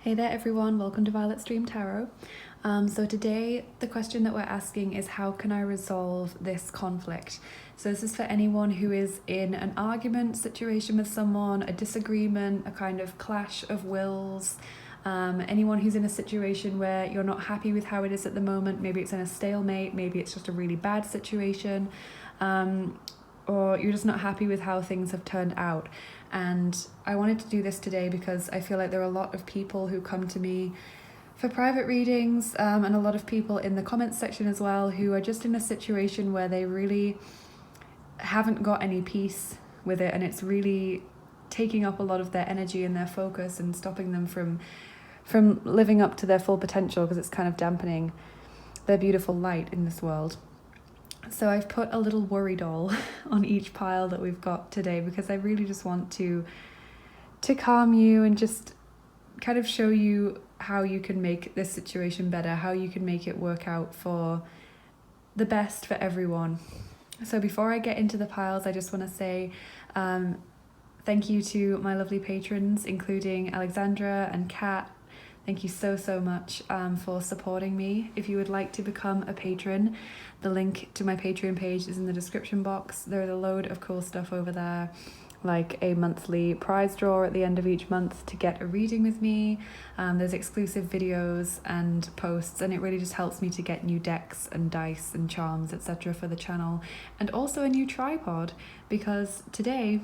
Hey there everyone, welcome to Violet Stream Tarot. So today the question that we're asking is how can I resolve this conflict? So this is for anyone who is in an argument situation with someone, a disagreement, a kind of clash of wills, anyone who's in a situation where you're not happy with how it is at the moment. Maybe it's in a stalemate, maybe it's just a really bad situation, or you're just not happy with how things have turned out. And I wanted to do this today because I feel like there are a lot of people who come to me for private readings, and a lot of people in the comments section as well who are just in a situation where they really haven't got any peace with it, and it's really taking up a lot of their energy and their focus and stopping them from living up to their full potential, because it's kind of dampening their beautiful light in this world. So I've put a little worry doll on each pile that we've got today because I really just want to calm you and just kind of show you how you can make this situation better, how you can make it work out for the best for everyone. So before I get into the piles, I just want to say thank you to my lovely patrons, including Alexandra and Kat. Thank you so much for supporting me. If you would like to become a patron, the link to my Patreon page is in the description box. There's a load of cool stuff over there, like a monthly prize draw at the end of each month to get a reading with me. There's exclusive videos and posts, and it really just helps me to get new decks and dice and charms, etc. for the channel, and also a new tripod, because today,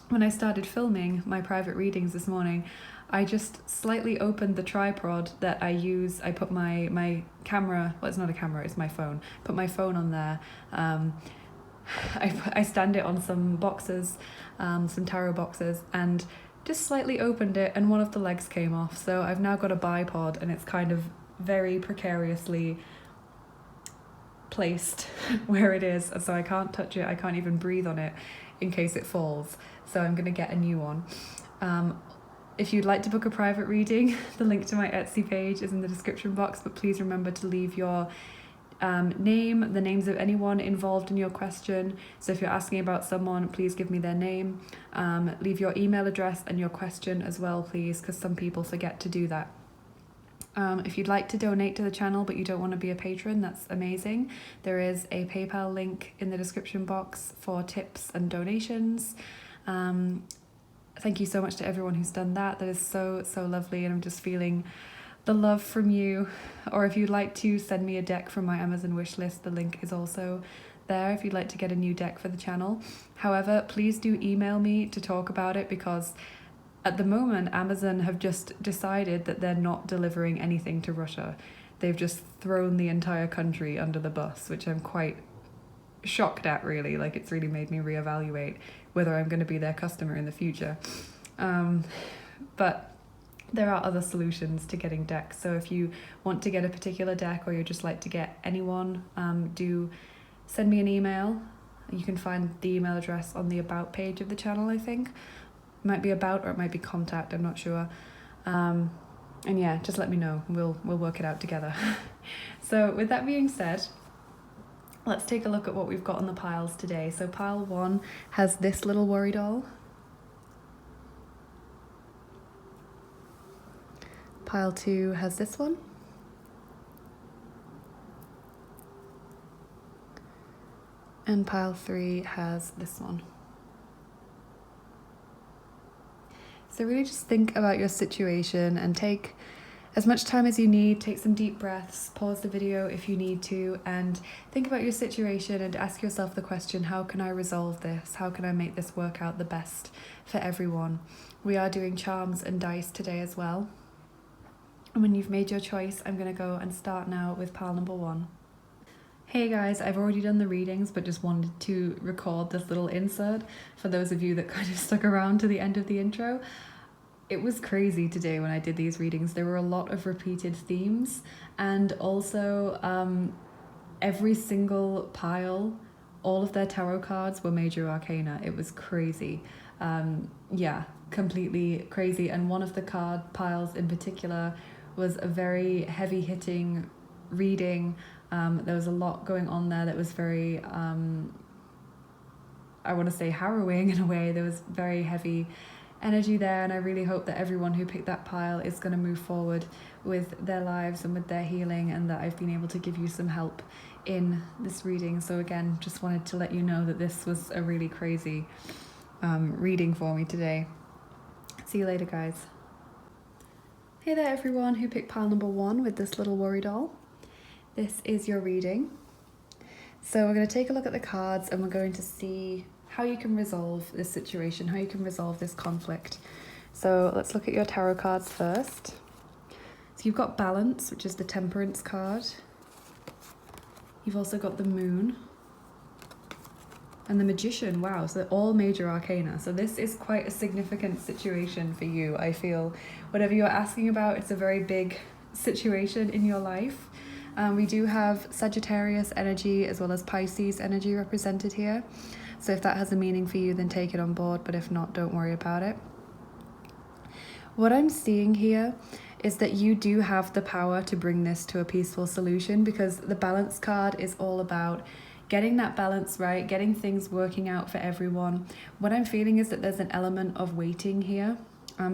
when I started filming my private readings this morning, I just slightly opened the tripod that I use. I put my camera, well, it's not a camera, it's my phone. Put my phone on there. I stand it on some boxes, some tarot boxes, and just slightly opened it, and one of the legs came off. So I've now got a bipod, and it's kind of very precariously placed where it is. So I can't touch it, I can't even breathe on it in case it falls. So I'm gonna get a new one. If you'd like to book a private reading, the link to my Etsy page is in the description box, but please remember to leave your name, the names of anyone involved in your question. So if you're asking about someone, please give me their name. Leave your email address and your question as well, please, because some people forget to do that. If you'd like to donate to the channel but you don't want to be a patron, that's amazing. There is a PayPal link in the description box for tips and donations. Thank you so much to everyone who's done that. That is so lovely, and I'm just feeling the love from you. Or if you'd like to send me a deck from my Amazon wishlist, the link is also there if you'd like to get a new deck for the channel. However, please do email me to talk about it, because at the moment Amazon have just decided that they're not delivering anything to Russia. They've just thrown the entire country under the bus, which I'm quite shocked at, really. Like, it's really made me reevaluate whether I'm going to be their customer in the future. But there are other solutions to getting decks. So if you want to get a particular deck, or you'd just like to get anyone, do send me an email. You can find the email address on the about page of the channel, I think. It might be about, or it might be contact, I'm not sure. And yeah, just let me know. We'll work it out together. So with that being said, let's take a look at what we've got on the piles today. So pile 1 has this little worry doll. Pile 2 has this one. And pile 3 has this one. So really just think about your situation and take as much time as you need. Take some deep breaths, pause the video if you need to, and think about your situation and ask yourself the question, how can I resolve this? How can I make this work out the best for everyone? We are doing charms and dice today as well. And when you've made your choice, I'm going to go and start now with pile number 1. Hey guys, I've already done the readings, but just wanted to record this little insert for those of you that kind of stuck around to the end of the intro. It was crazy today when I did these readings. There were a lot of repeated themes, and also every single pile, all of their tarot cards were major arcana. It was crazy. Yeah, completely crazy. And one of the card piles in particular was a very heavy hitting reading. There was a lot going on there that was very, I want to say harrowing in a way. There was very heavy energy there, and I really hope that everyone who picked that pile is going to move forward with their lives and with their healing, and that I've been able to give you some help in this reading. So again, just wanted to let you know that this was a really crazy reading for me today. See you later, guys. Hey there, everyone who picked pile number 1 with this little worry doll. This is your reading. So we're going to take a look at the cards, and we're going to see how you can resolve this situation, how you can resolve this conflict. So let's look at your tarot cards first. So you've got Balance, which is the Temperance card. You've also got the Moon and the Magician. Wow, so all major arcana. So this is quite a significant situation for you. I feel whatever you're asking about, it's a very big situation in your life. We do have Sagittarius energy as well as Pisces energy represented here. So if that has a meaning for you, then take it on board, but if not, don't worry about it. What I'm seeing here is that you do have the power to bring this to a peaceful solution, because the Balance card is all about getting that balance right, getting things working out for everyone. What I'm feeling is that there's an element of waiting here.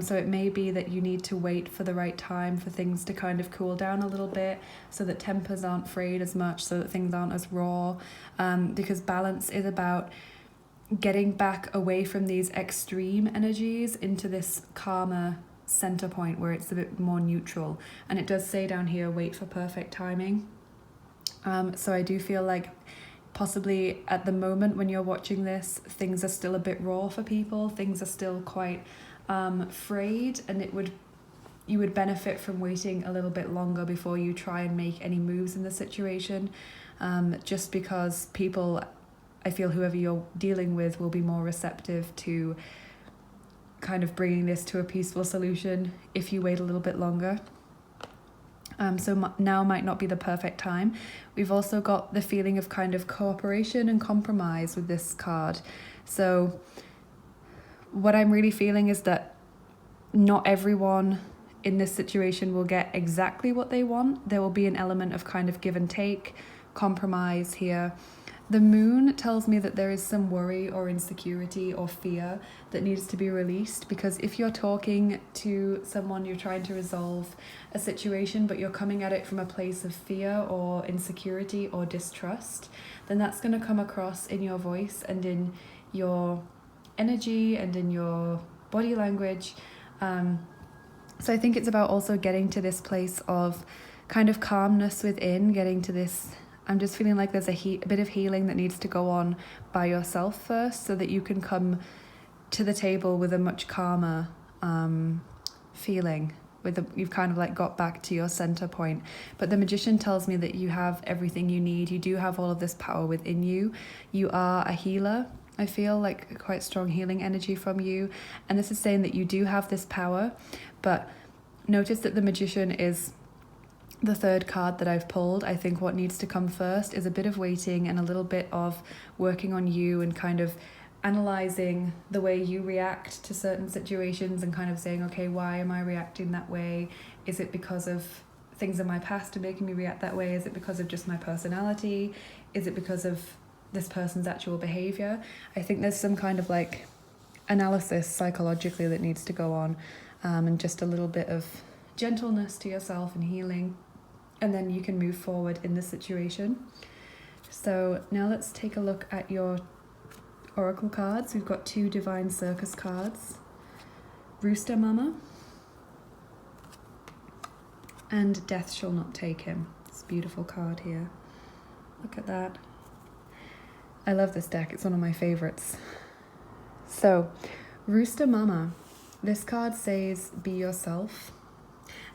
So it may be that you need to wait for the right time for things to kind of cool down a little bit, so that tempers aren't frayed as much, so that things aren't as raw, because Balance is about getting back away from these extreme energies into this calmer center point where it's a bit more neutral. And it does say down here, wait for perfect timing. So I do feel like possibly at the moment when you're watching this, things are still a bit raw for people. Things are still quite frayed, and you would benefit from waiting a little bit longer before you try and make any moves in the situation, just because people, I feel whoever you're dealing with will be more receptive to kind of bringing this to a peaceful solution if you wait a little bit longer. So now might not be the perfect time. We've also got the feeling of kind of cooperation and compromise with this card. So what I'm really feeling is that not everyone in this situation will get exactly what they want. There will be an element of kind of give and take, compromise here. The Moon tells me that there is some worry or insecurity or fear that needs to be released, because if you're talking to someone, you're trying to resolve a situation, but you're coming at it from a place of fear or insecurity or distrust, then that's going to come across in your voice and in your energy and in your body language. So I think it's about also getting to this place of kind of calmness within, getting to this. I'm just feeling like there's a bit of healing that needs to go on by yourself first, so that you can come to the table with a much calmer feeling. You've kind of like got back to your center point. But the Magician tells me that you have everything you need. You do have all of this power within you. You are a healer. I feel like quite strong healing energy from you. And this is saying that you do have this power, but notice that the Magician is the third card that I've pulled. I think what needs to come first is a bit of waiting and a little bit of working on you and kind of analyzing the way you react to certain situations and kind of saying, okay, why am I reacting that way? Is it because of things in my past are making me react that way? Is it because of just my personality? Is it because of this person's actual behavior? I think there's some kind of like analysis psychologically that needs to go on, and just a little bit of gentleness to yourself and healing, and then you can move forward in the situation. So now let's take a look at your Oracle cards. We've got 2 Divine Circus cards, Rooster Mama and Death Shall Not Take Him. It's a beautiful card here. Look at that. I love this deck. It's one of my favorites. So, Rooster Mama. This card says, be yourself.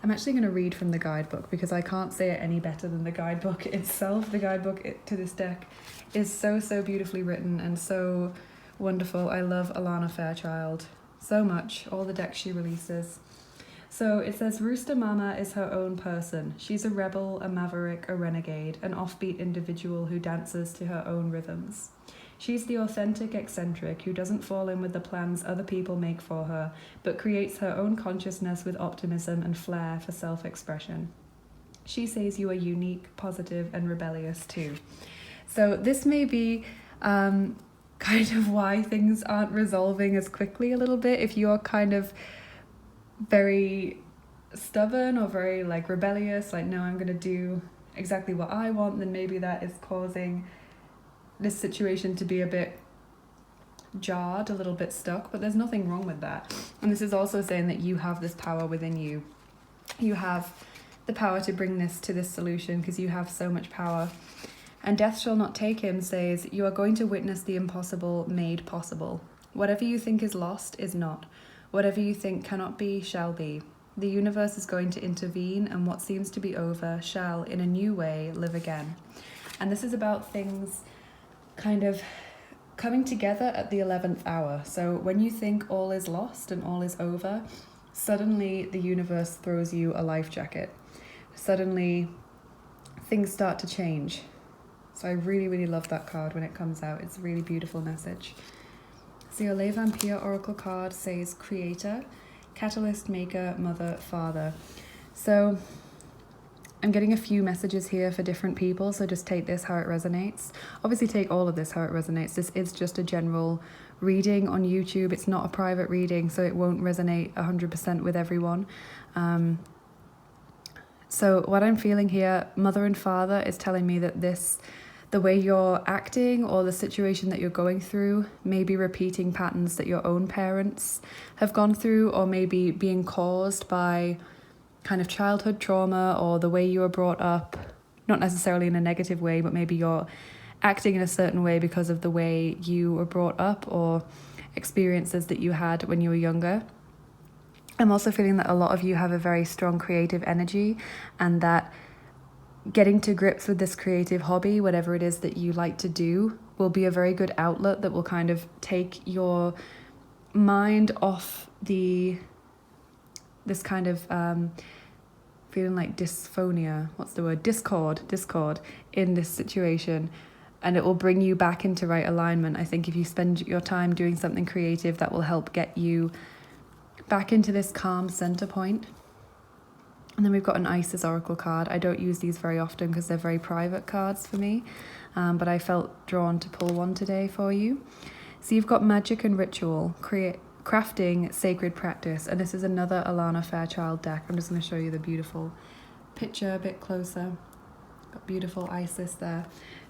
I'm actually going to read from the guidebook because I can't say it any better than the guidebook itself. The guidebook to this deck is so beautifully written and so wonderful. I love Alana Fairchild so much, all the decks she releases. So it says, Rooster Mama is her own person. She's a rebel, a maverick, a renegade, an offbeat individual who dances to her own rhythms. She's the authentic eccentric who doesn't fall in with the plans other people make for her, but creates her own consciousness with optimism and flair for self-expression. She says you are unique, positive, and rebellious too. So this may be kind of why things aren't resolving as quickly a little bit. If you're kind of very stubborn or very like rebellious, like, no, I'm going to do exactly what I want, then maybe that is causing this situation to be a bit jarred, a little bit stuck, but there's nothing wrong with that. And this is also saying that you have this power within you. You have the power to bring this to this solution because you have so much power. And death shall not take him says, you are going to witness the impossible made possible. Whatever you think is lost is not. Whatever you think cannot be shall be. The universe is going to intervene, and what seems to be over shall, in a new way, live again. And this is about things kind of coming together at the 11th hour. So when you think all is lost and all is over, suddenly the universe throws you a life jacket. Suddenly things start to change. So I really, really love that card when it comes out. It's a really beautiful message. So your Lay Vampire Oracle card says Creator, Catalyst, Maker, Mother, Father. So I'm getting a few messages here for different people, so just take this how it resonates. Obviously take all of this how it resonates. This is just a general reading on YouTube. It's not a private reading, so it won't resonate 100% with everyone. So what I'm feeling here, Mother and Father, is telling me that the way you're acting or the situation that you're going through may be repeating patterns that your own parents have gone through, or maybe being caused by kind of childhood trauma or the way you were brought up, not necessarily in a negative way, but maybe you're acting in a certain way because of the way you were brought up or experiences that you had when you were younger. I'm also feeling that a lot of you have a very strong creative energy, and that getting to grips with this creative hobby, whatever it is that you like to do, will be a very good outlet that will kind of take your mind off this kind of feeling like dysphonia, discord in this situation, and it will bring you back into right alignment. I think if you spend your time doing something creative, that will help get you back into this calm center point. And then we've got an Isis Oracle card. I don't use these very often because they're very private cards for me, but I felt drawn to pull one today for you. So you've got Magic and Ritual, Crafting, Sacred Practice, and this is another Alana Fairchild deck. I'm just going to show you the beautiful picture a bit closer. Got beautiful Isis there.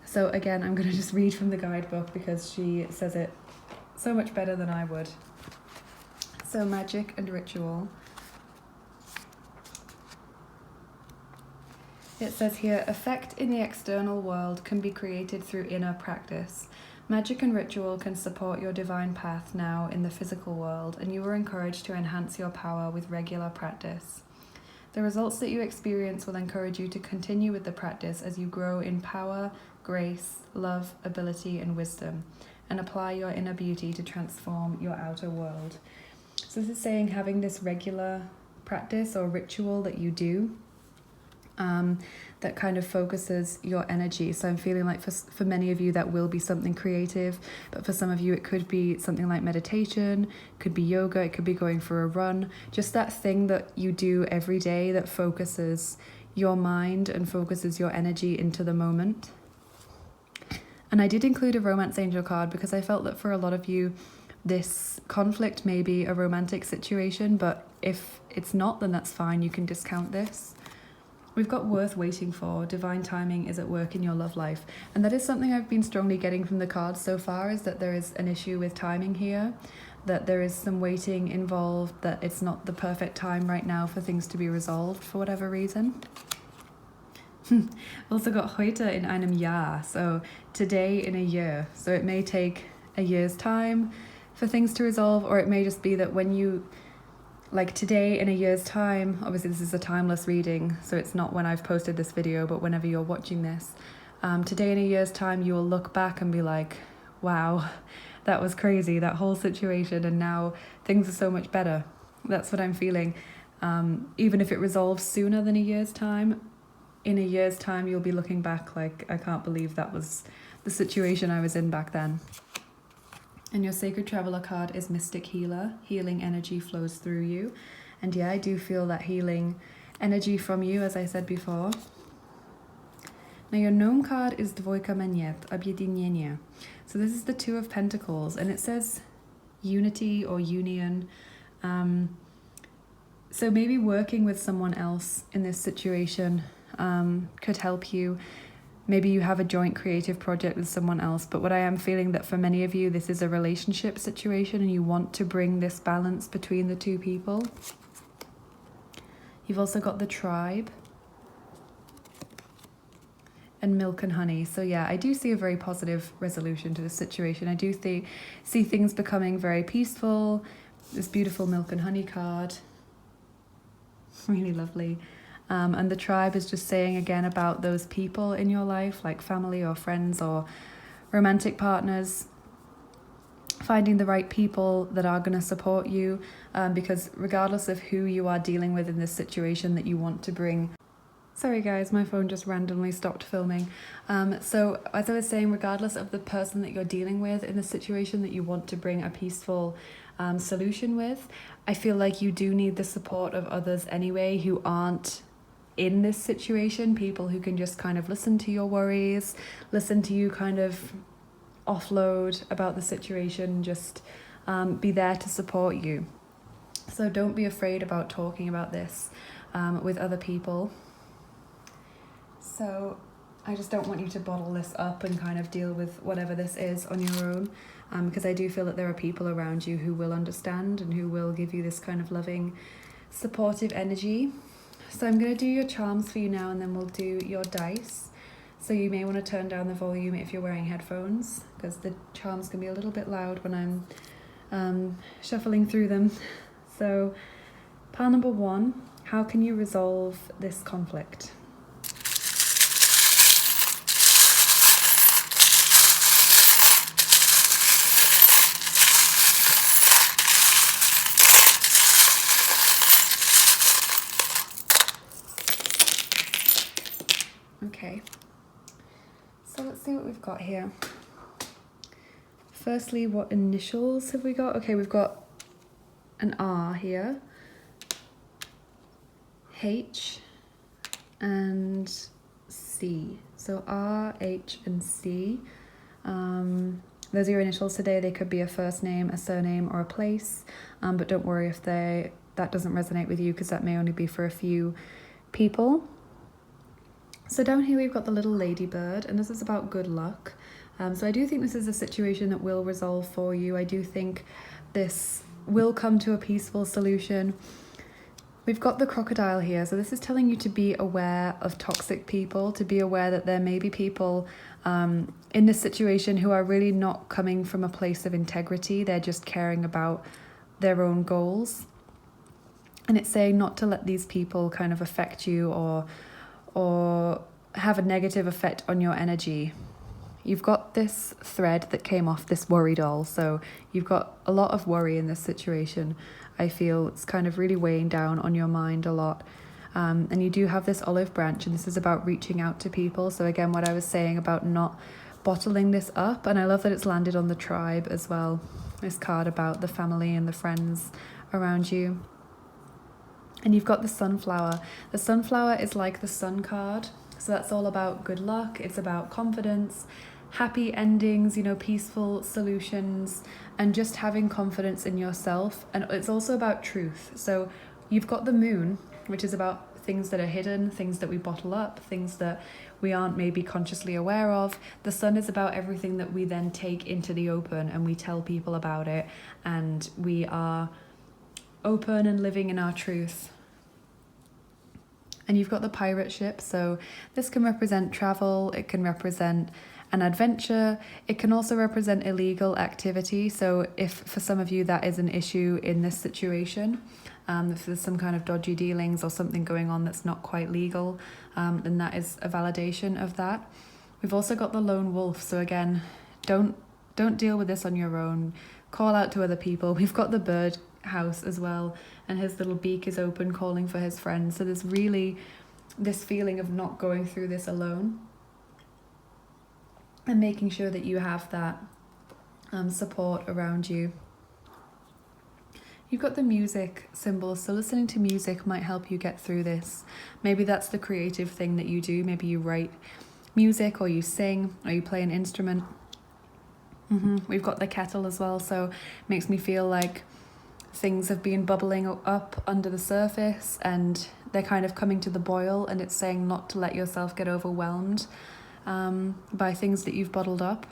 So again, I'm going to just read from the guidebook because she says it so much better than I would. So Magic and Ritual. It says here, effect in the external world can be created through inner practice. Magic and ritual can support your divine path now in the physical world, and you are encouraged to enhance your power with regular practice. The results that you experience will encourage you to continue with the practice as you grow in power, grace, love, ability, and wisdom, and apply your inner beauty to transform your outer world. So this is saying having this regular practice or ritual that you do that kind of focuses your energy. So I'm feeling like for many of you that will be something creative, but for some of you it could be something like meditation, could be yoga, it could be going for a run, just that thing that you do every day that focuses your mind and focuses your energy into the moment. And I did include a Romance Angel card because I felt that for a lot of you this conflict may be a romantic situation, but if it's not, then that's fine, you can discount this. We've got worth waiting for. Divine timing is at work in your love life. And that is something I've been strongly getting from the cards so far, is that there is an issue with timing here, that there is some waiting involved, that it's not the perfect time right now for things to be resolved for whatever reason. Also got heute in einem Jahr, so today in a year. So it may take a year's time for things to resolve, or it may just be that when you, like today in a year's time, obviously this is a timeless reading, so it's not when I've posted this video, but whenever you're watching this, today in a year's time you will look back and be like, wow, that was crazy, that whole situation, and now things are so much better. That's what I'm feeling. Even if it resolves sooner than a year's time, in a year's time you'll be looking back like, I can't believe that was the situation I was in back then. And your Sacred Traveler card is Mystic Healer. Healing energy flows through you. And yeah, I do feel that healing energy from you, as I said before. Now your gnome card is Dvojka Menet, Objedinение. So this is the Two of Pentacles, and it says unity or union. So maybe working with someone else in this situation could help you. Maybe you have a joint creative project with someone else, but what I am feeling that for many of you, this is a relationship situation and you want to bring this balance between the two people. You've also got the tribe and milk and honey. So yeah, I do see a very positive resolution to this situation. I do see things becoming very peaceful. This beautiful milk and honey card. Really lovely. And the tribe is just saying again about those people in your life, like family or friends or romantic partners. Finding the right people that are going to support you, because regardless of who you are dealing with in this situation that you want to bring. Sorry guys, my phone just randomly stopped filming. So as I was saying, regardless of the person that you're dealing with in the situation that you want to bring a peaceful solution with, I feel like you do need the support of others anyway who aren't in this situation, people who can just kind of listen to your worries, listen to you kind of offload about the situation, just be there to support you. So don't be afraid about talking about this with other people. So I just don't want you to bottle this up and kind of deal with whatever this is on your own, because I do feel that there are people around you who will understand and who will give you this kind of loving, supportive energy. So I'm going to do your charms for you now, and then we'll do your dice. So you may want to turn down the volume if you're wearing headphones, because the charms can be a little bit loud when I'm shuffling through them. So pile number 1, how can you resolve this conflict? Okay, so let's see what we've got here. Firstly, what initials have we got? Okay, we've got an R here, H and C. So R, H and C. Those are your initials today. They could be a first name, a surname or a place, but don't worry if that doesn't resonate with you, because that may only be for a few people. So down here we've got the little ladybird, and this is about good luck. So I do think this is a situation that will resolve for you. I do think this will come to a peaceful solution. We've got the crocodile here, so this is telling you to be aware of toxic people, to be aware that there may be people in this situation who are really not coming from a place of integrity. They're just caring about their own goals. And it's saying not to let these people kind of affect you or have a negative effect on your energy. You've got this thread that came off this worry doll, so you've got a lot of worry in this situation. I feel it's kind of really weighing down on your mind a lot. And you do have this olive branch, and this is about reaching out to people. So again, what I was saying about not bottling this up, and I love that it's landed on the tribe as well. This card about the family and the friends around you. And you've got the sunflower. The sunflower is like the sun card. So that's all about good luck. It's about confidence, happy endings, peaceful solutions, and just having confidence in yourself. And it's also about truth. So you've got the moon, which is about things that are hidden, things that we bottle up, things that we aren't maybe consciously aware of. The sun is about everything that we then take into the open and we tell people about it, and we are open and living in our truth. And you've got the pirate ship, so this can represent travel, it can represent an adventure, it can also represent illegal activity. So if for some of you that is an issue in this situation, if there's some kind of dodgy dealings or something going on that's not quite legal, then that is a validation of that. We've also got the lone wolf, so again, don't deal with this on your own, call out to other people. We've got the bird house as well, and his little beak is open calling for his friends. So there's really this feeling of not going through this alone, and making sure that you have that support around you. You've got the music symbol, so listening to music might help you get through this. Maybe that's the creative thing that you do. Maybe you write music, or you sing, or you play an instrument. We've got the kettle as well, so it makes me feel like things have been bubbling up under the surface and they're kind of coming to the boil, and it's saying not to let yourself get overwhelmed by things that you've bottled up.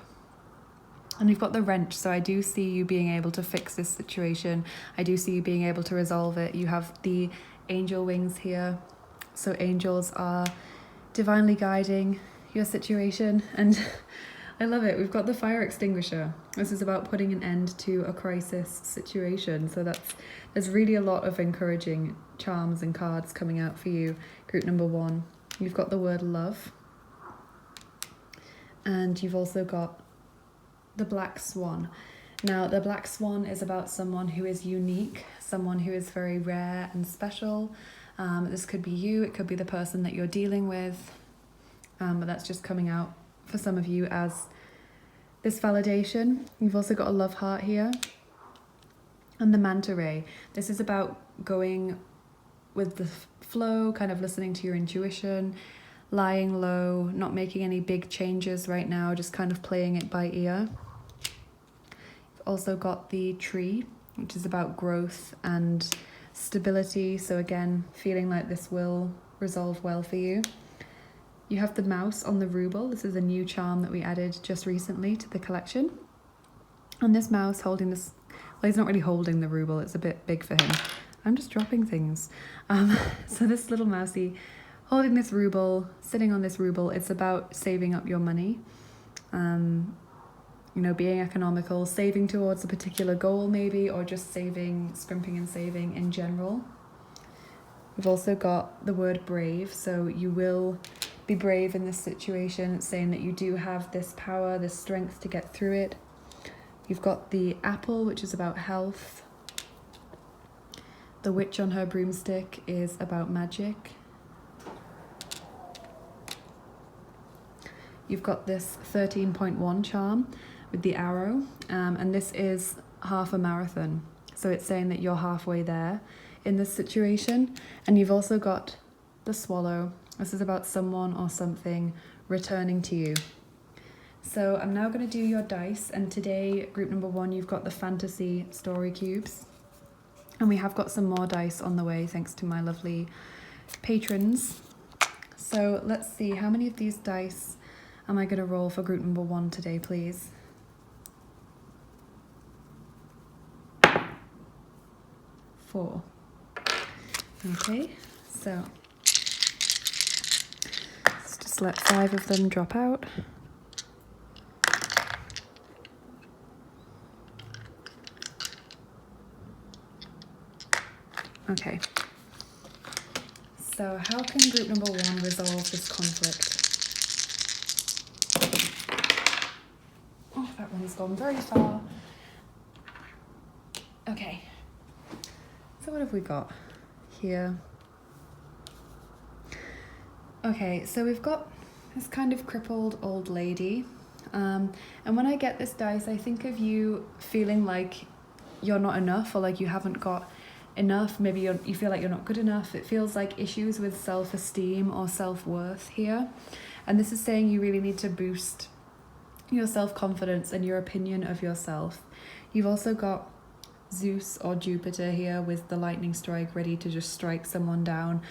And you've got the wrench, so I do see you being able to fix this situation. I do see you being able to resolve it. You have the angel wings here, so angels are divinely guiding your situation, and I love it. We've got the fire extinguisher. This is about putting an end to a crisis situation, so there's really a lot of encouraging charms and cards coming out for you, group number 1. You've got the word love, and you've also got the black swan. Now, the black swan is about someone who is unique, someone who is very rare and special. This could be you, it could be the person that you're dealing with, but that's just coming out for some of you as this validation. You've also got a love heart here, and the manta ray. This is about going with the flow, kind of listening to your intuition, lying low, not making any big changes right now, just kind of playing it by ear. You've also got the tree, which is about growth and stability. So again, feeling like this will resolve well for you. You have the mouse on the ruble. This is a new charm that we added just recently to the collection. And this mouse holding this, well, he's not really holding the ruble, it's a bit big for him. I'm just dropping things. So this little mousey holding this ruble, sitting on this ruble, it's about saving up your money. Being economical, saving towards a particular goal maybe, or just saving, scrimping and saving in general. We've also got the word brave, so you will be brave in this situation. It's saying that you do have this power, this strength to get through it. You've got the apple, which is about health. The witch on her broomstick is about magic. You've got this 13.1 charm with the arrow, and this is half a marathon. So it's saying that you're halfway there in this situation. And you've also got the swallow. This is about someone or something returning to you. So I'm now going to do your dice, and today, group number 1, you've got the fantasy story cubes. And we have got some more dice on the way, thanks to my lovely patrons. So let's see, how many of these dice am I going to roll for group number 1 today, please? 4. Okay, so let's just let 5 of them drop out. Okay, so how can group number 1 resolve this conflict? Oh, that one's gone very far. Okay, so what have we got here? Okay, so we've got this kind of crippled old lady, and when I get this dice, I think of you feeling like you're not enough, or like you haven't got enough. Maybe you feel like you're not good enough. It feels like issues with self-esteem or self-worth here, and this is saying you really need to boost your self-confidence and your opinion of yourself. You've also got Zeus or Jupiter here with the lightning strike, ready to just strike someone down.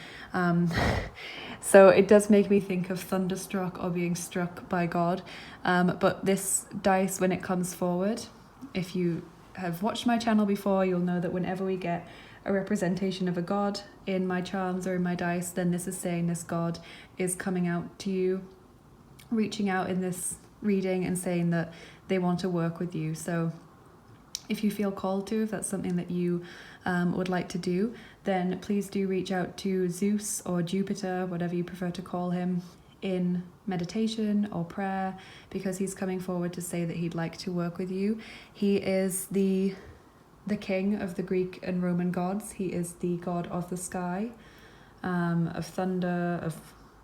So it does make me think of thunderstruck or being struck by God. But this dice, when it comes forward, if you have watched my channel before, you'll know that whenever we get a representation of a god in my charms or in my dice, then this is saying this god is coming out to you, reaching out in this reading and saying that they want to work with you. So if you feel called to, if that's something that you would like to do, then please do reach out to Zeus or Jupiter, whatever you prefer to call him, in meditation or prayer, because he's coming forward to say that he'd like to work with you. He is the king of the Greek and Roman gods. He is the god of the sky, of thunder, of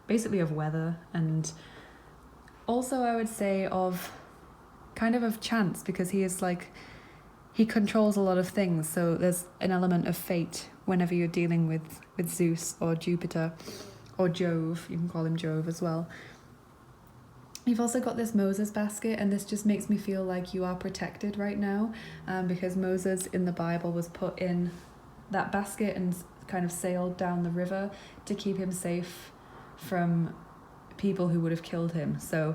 basically of weather, and also I would say of kind of chance, because he is like, he controls a lot of things. So there's an element of fate whenever you're dealing with Zeus or Jupiter or Jove. You can call him Jove as well. You've also got this Moses basket, and this just makes me feel like you are protected right now, because Moses in the Bible was put in that basket and kind of sailed down the river to keep him safe from people who would have killed him. So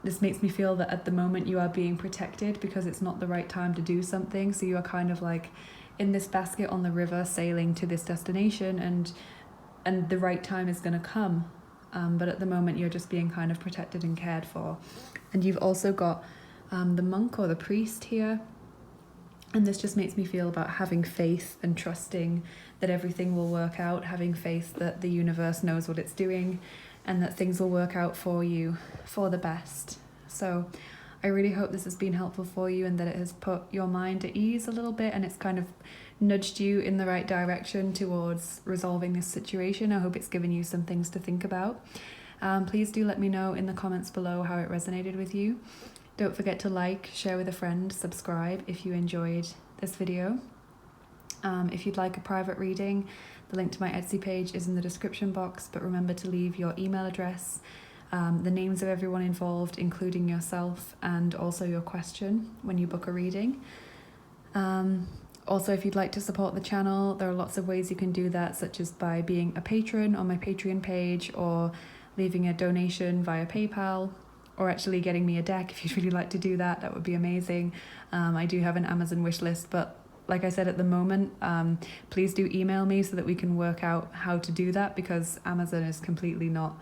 this makes me feel that at the moment you are being protected because it's not the right time to do something. So you are kind of like in this basket on the river sailing to this destination, and the right time is going to come. But at the moment you're just being kind of protected and cared for. And you've also got the monk or the priest here. And this just makes me feel about having faith and trusting that everything will work out, having faith that the universe knows what it's doing and that things will work out for you for the best. So I really hope this has been helpful for you and that it has put your mind at ease a little bit and it's kind of nudged you in the right direction towards resolving this situation. I hope it's given you some things to think about. Please do let me know in the comments below how it resonated with you. Don't forget to like, share with a friend, subscribe if you enjoyed this video. If you'd like a private reading, the link to my Etsy page is in the description box, but remember to leave your email address, the names of everyone involved, including yourself, and also your question when you book a reading. Also, if you'd like to support the channel, there are lots of ways you can do that, such as by being a patron on my Patreon page or leaving a donation via PayPal, or actually getting me a deck if you'd really like to do that. That would be amazing. I do have an Amazon wish list, but like I said at the moment, please do email me so that we can work out how to do that, because Amazon is completely not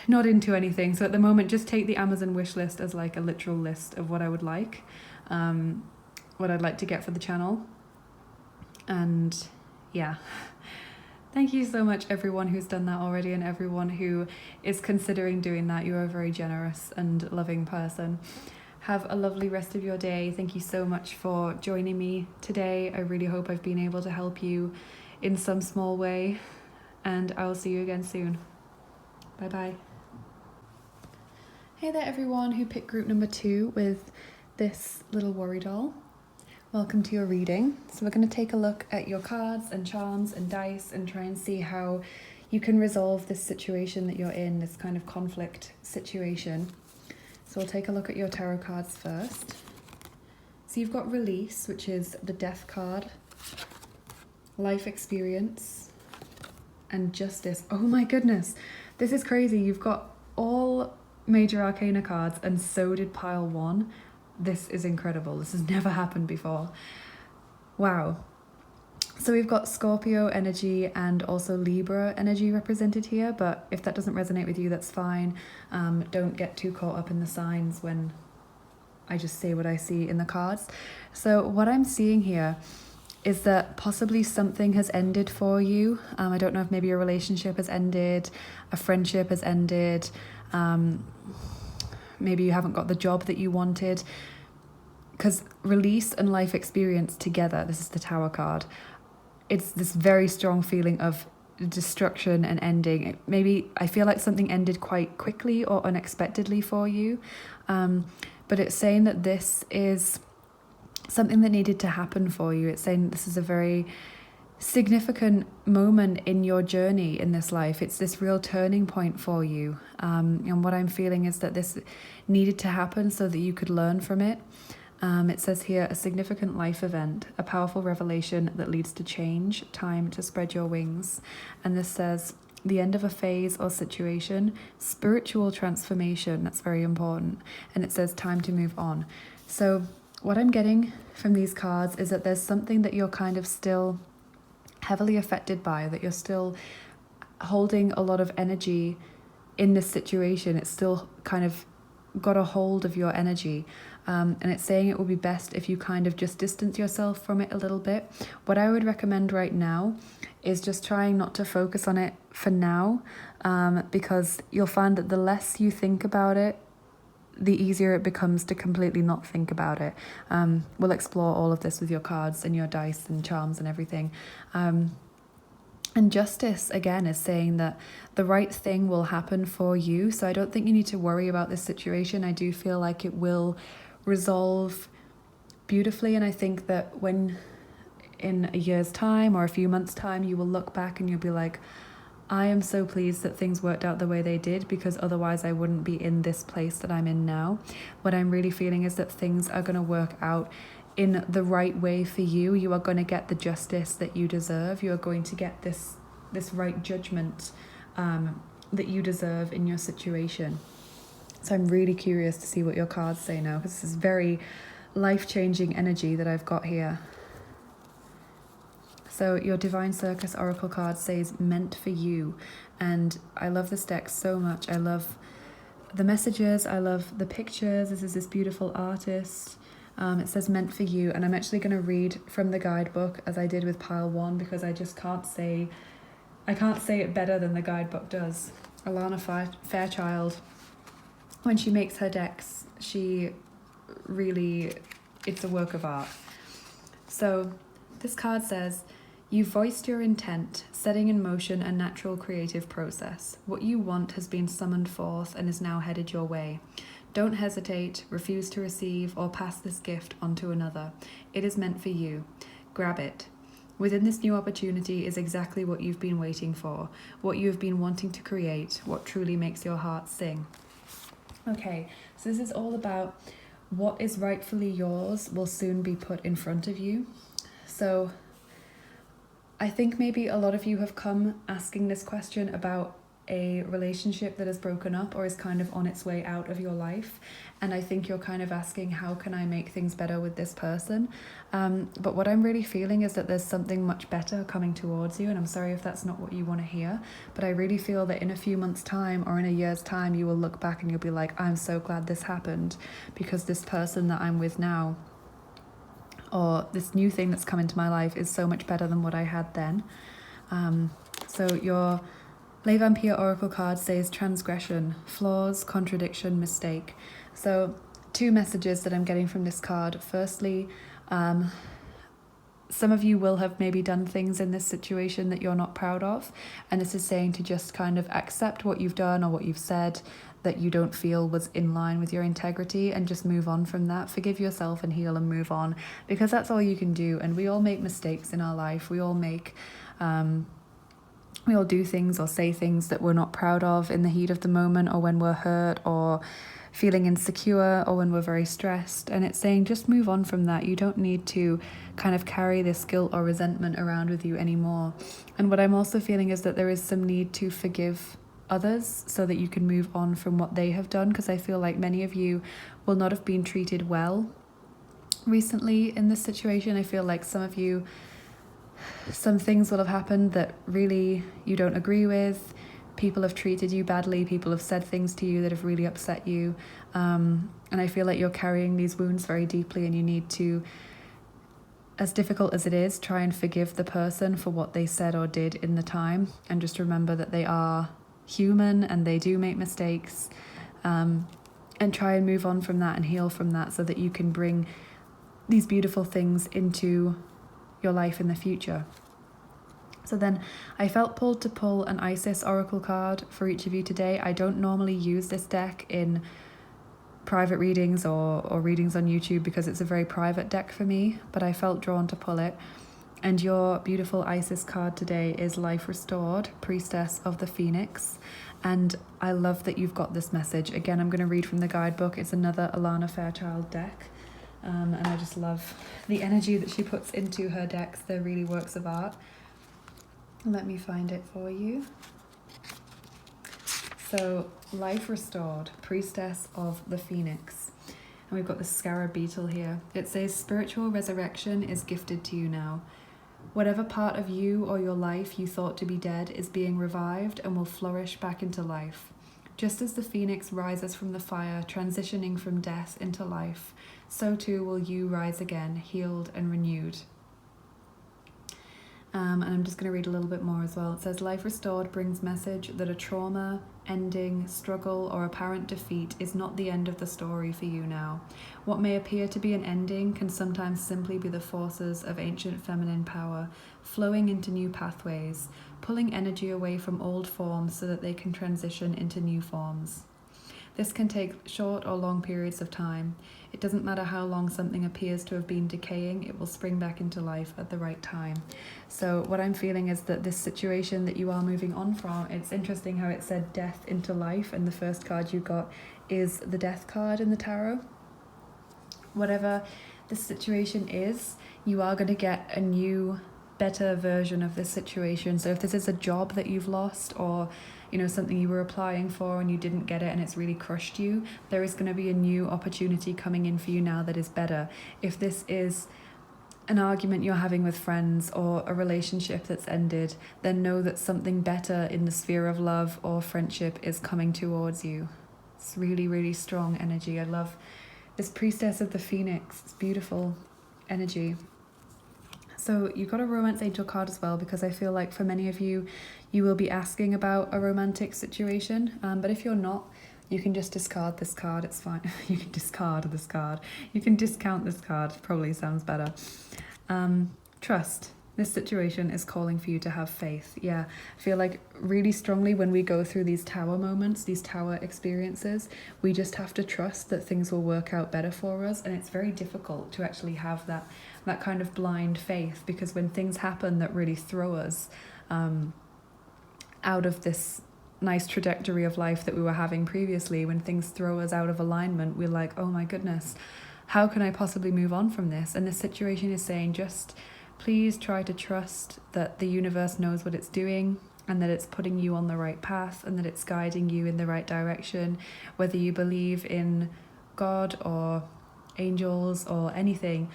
into anything. So at the moment, just take the Amazon wish list as like a literal list of what I would like, what I'd like to get for the channel. And yeah, thank you so much everyone who's done that already and everyone who is considering doing that. You are a very generous and loving person. Have a lovely rest of your day. Thank you so much for joining me today. I really hope I've been able to help you in some small way, and I will see you again soon. Bye bye. Hey there everyone who picked group number 2 with this little worry doll. Welcome to your reading. So we're going to take a look at your cards and charms and dice and try and see how you can resolve this situation that you're in, this kind of conflict situation. So we'll take a look at your tarot cards first. So you've got Release, which is the Death card, Life Experience, and Justice. Oh my goodness, this is crazy. You've got all major arcana cards and so did pile 1. This is incredible. This has never happened before. Wow. So we've got Scorpio energy and also Libra energy represented here, but if that doesn't resonate with you, that's fine. Don't get too caught up in the signs when I just say what I see in the cards. So what I'm seeing here is that possibly something has ended for you. I don't know if maybe a relationship has ended, a friendship has ended, maybe you haven't got the job that you wanted. Because Release and Life Experience together, this is the Tower card, it's this very strong feeling of destruction and ending. Maybe I feel like something ended quite quickly or unexpectedly for you, but it's saying that this is something that needed to happen for you. It's saying this is a very significant moment in your journey in this life. It's this real turning point for you, and what I'm feeling is that this needed to happen so that you could learn from it. It says here, a significant life event, a powerful revelation that leads to change, time to spread your wings. And this says, the end of a phase or situation, spiritual transformation, that's very important. And it says, time to move on. So what I'm getting from these cards is that there's something that you're kind of still heavily affected by, that you're still holding a lot of energy in this situation. It's still kind of got a hold of your energy. And it's saying it will be best if you kind of just distance yourself from it a little bit. What I would recommend right now is just trying not to focus on it for now, because you'll find that the less you think about it, the easier it becomes to completely not think about it. We'll explore all of this with your cards and your dice and charms and everything. And Justice, again, is saying that the right thing will happen for you. So I don't think you need to worry about this situation. I do feel like it will resolve beautifully. And I think that when in a year's time or a few months' time, you will look back and you'll be like, I am so pleased that things worked out the way they did, because otherwise I wouldn't be in this place that I'm in now. What I'm really feeling is that things are going to work out in the right way for you. You are going to get the justice that you deserve. You are going to get this right judgment that you deserve in your situation. So I'm really curious to see what your cards say now, because this is very life-changing energy that I've got here. So your Divine Circus Oracle card says meant for you, and I love this deck so much. I love the messages, I love the pictures. This is this beautiful artist. It says meant for you, and I'm actually going to read from the guidebook as I did with pile 1, because I just can't say it better than the guidebook does. Alana Fairchild, when she makes her decks, it's a work of art. So this card says, you voiced your intent, setting in motion a natural creative process. What you want has been summoned forth and is now headed your way. Don't hesitate, refuse to receive, or pass this gift on to another. It is meant for you. Grab it. Within this new opportunity is exactly what you've been waiting for, what you have been wanting to create, what truly makes your heart sing. Okay, so this is all about what is rightfully yours will soon be put in front of you. So I think maybe a lot of you have come asking this question about a relationship that has broken up or is kind of on its way out of your life, and I think you're kind of asking, how can I make things better with this person? But what I'm really feeling is that there's something much better coming towards you, and I'm sorry if that's not what you want to hear, but I really feel that in a few months' time or in a year's time you will look back and you'll be like, I'm so glad this happened, because this person that I'm with now, or this new thing that's come into my life, is so much better than what I had then. So your Les Vampire Oracle card says transgression, flaws, contradiction, mistake. So 2 messages that I'm getting from this card. Firstly, some of you will have maybe done things in this situation that you're not proud of, and this is saying to just kind of accept what you've done or what you've said that you don't feel was in line with your integrity, and just move on from that. Forgive yourself and heal and move on, because that's all you can do. And we all make mistakes in our life. We all do things or say things that we're not proud of in the heat of the moment, or when we're hurt or feeling insecure, or when we're very stressed. And it's saying just move on from that. You don't need to kind of carry this guilt or resentment around with you anymore. And what I'm also feeling is that there is some need to forgive others so that you can move on from what they have done, because I feel like many of you will not have been treated well recently in this situation. I feel like some of you, some things will have happened that really you don't agree with. People have treated you badly. People have said things to you that have really upset you. And I feel like you're carrying these wounds very deeply, and you need to, as difficult as it is, try and forgive the person for what they said or did in the time, and just remember that they are human and they do make mistakes, and try and move on from that and heal from that, so that you can bring these beautiful things into your life in the future. So then I felt pulled to pull an Isis Oracle card for each of you today. I don't normally use this deck in private readings or readings on YouTube, because it's a very private deck for me, but I felt drawn to pull it. And your beautiful Isis card today is Life Restored, Priestess of the Phoenix. And I love that you've got this message. Again, I'm going to read from the guidebook. It's another Alana Fairchild deck. And I just love the energy that she puts into her decks. They're really works of art. Let me find it for you. So, Life Restored, Priestess of the Phoenix. And we've got the scarab beetle here. It says, spiritual resurrection is gifted to you now. Whatever part of you or your life you thought to be dead is being revived and will flourish back into life. Just as the phoenix rises from the fire, transitioning from death into life, so too will you rise again, healed and renewed. And I'm just going to read a little bit more as well. It says, Life Restored brings message that a trauma, ending, struggle, or apparent defeat is not the end of the story for you now. What may appear to be an ending can sometimes simply be the forces of ancient feminine power, flowing into new pathways, pulling energy away from old forms so that they can transition into new forms. This can take short or long periods of time. It doesn't matter how long something appears to have been decaying, it will spring back into life at the right time. So what I'm feeling is that this situation that you are moving on from, it's interesting how it said death into life, and the first card you got is the death card in the tarot. Whatever this situation is, you are going to get a new, better version of this situation. So if this is a job that you've lost, or something you were applying for and you didn't get it and it's really crushed you, there is going to be a new opportunity coming in for you now that is better. If this is an argument you're having with friends or a relationship that's ended, then know that something better in the sphere of love or friendship is coming towards you. It's really, really strong energy. I love this Priestess of the Phoenix. It's beautiful energy. So you got a Romance Angel card as well, because I feel like for many of you, you will be asking about a romantic situation. But if you're not, you can just discard this card. It's fine. You can discard this card. You can discount this card. Probably sounds better. Trust. This situation is calling for you to have faith. Yeah, I feel like really strongly when we go through these tower moments, these tower experiences, we just have to trust that things will work out better for us. And it's very difficult to actually have that kind of blind faith, because when things happen that really throw us out of this nice trajectory of life that we were having previously, when things throw us out of alignment, we're like, oh my goodness, how can I possibly move on from this? And this situation is saying, just please try to trust that the universe knows what it's doing, and that it's putting you on the right path, and that it's guiding you in the right direction. Whether you believe in God or angels or anything,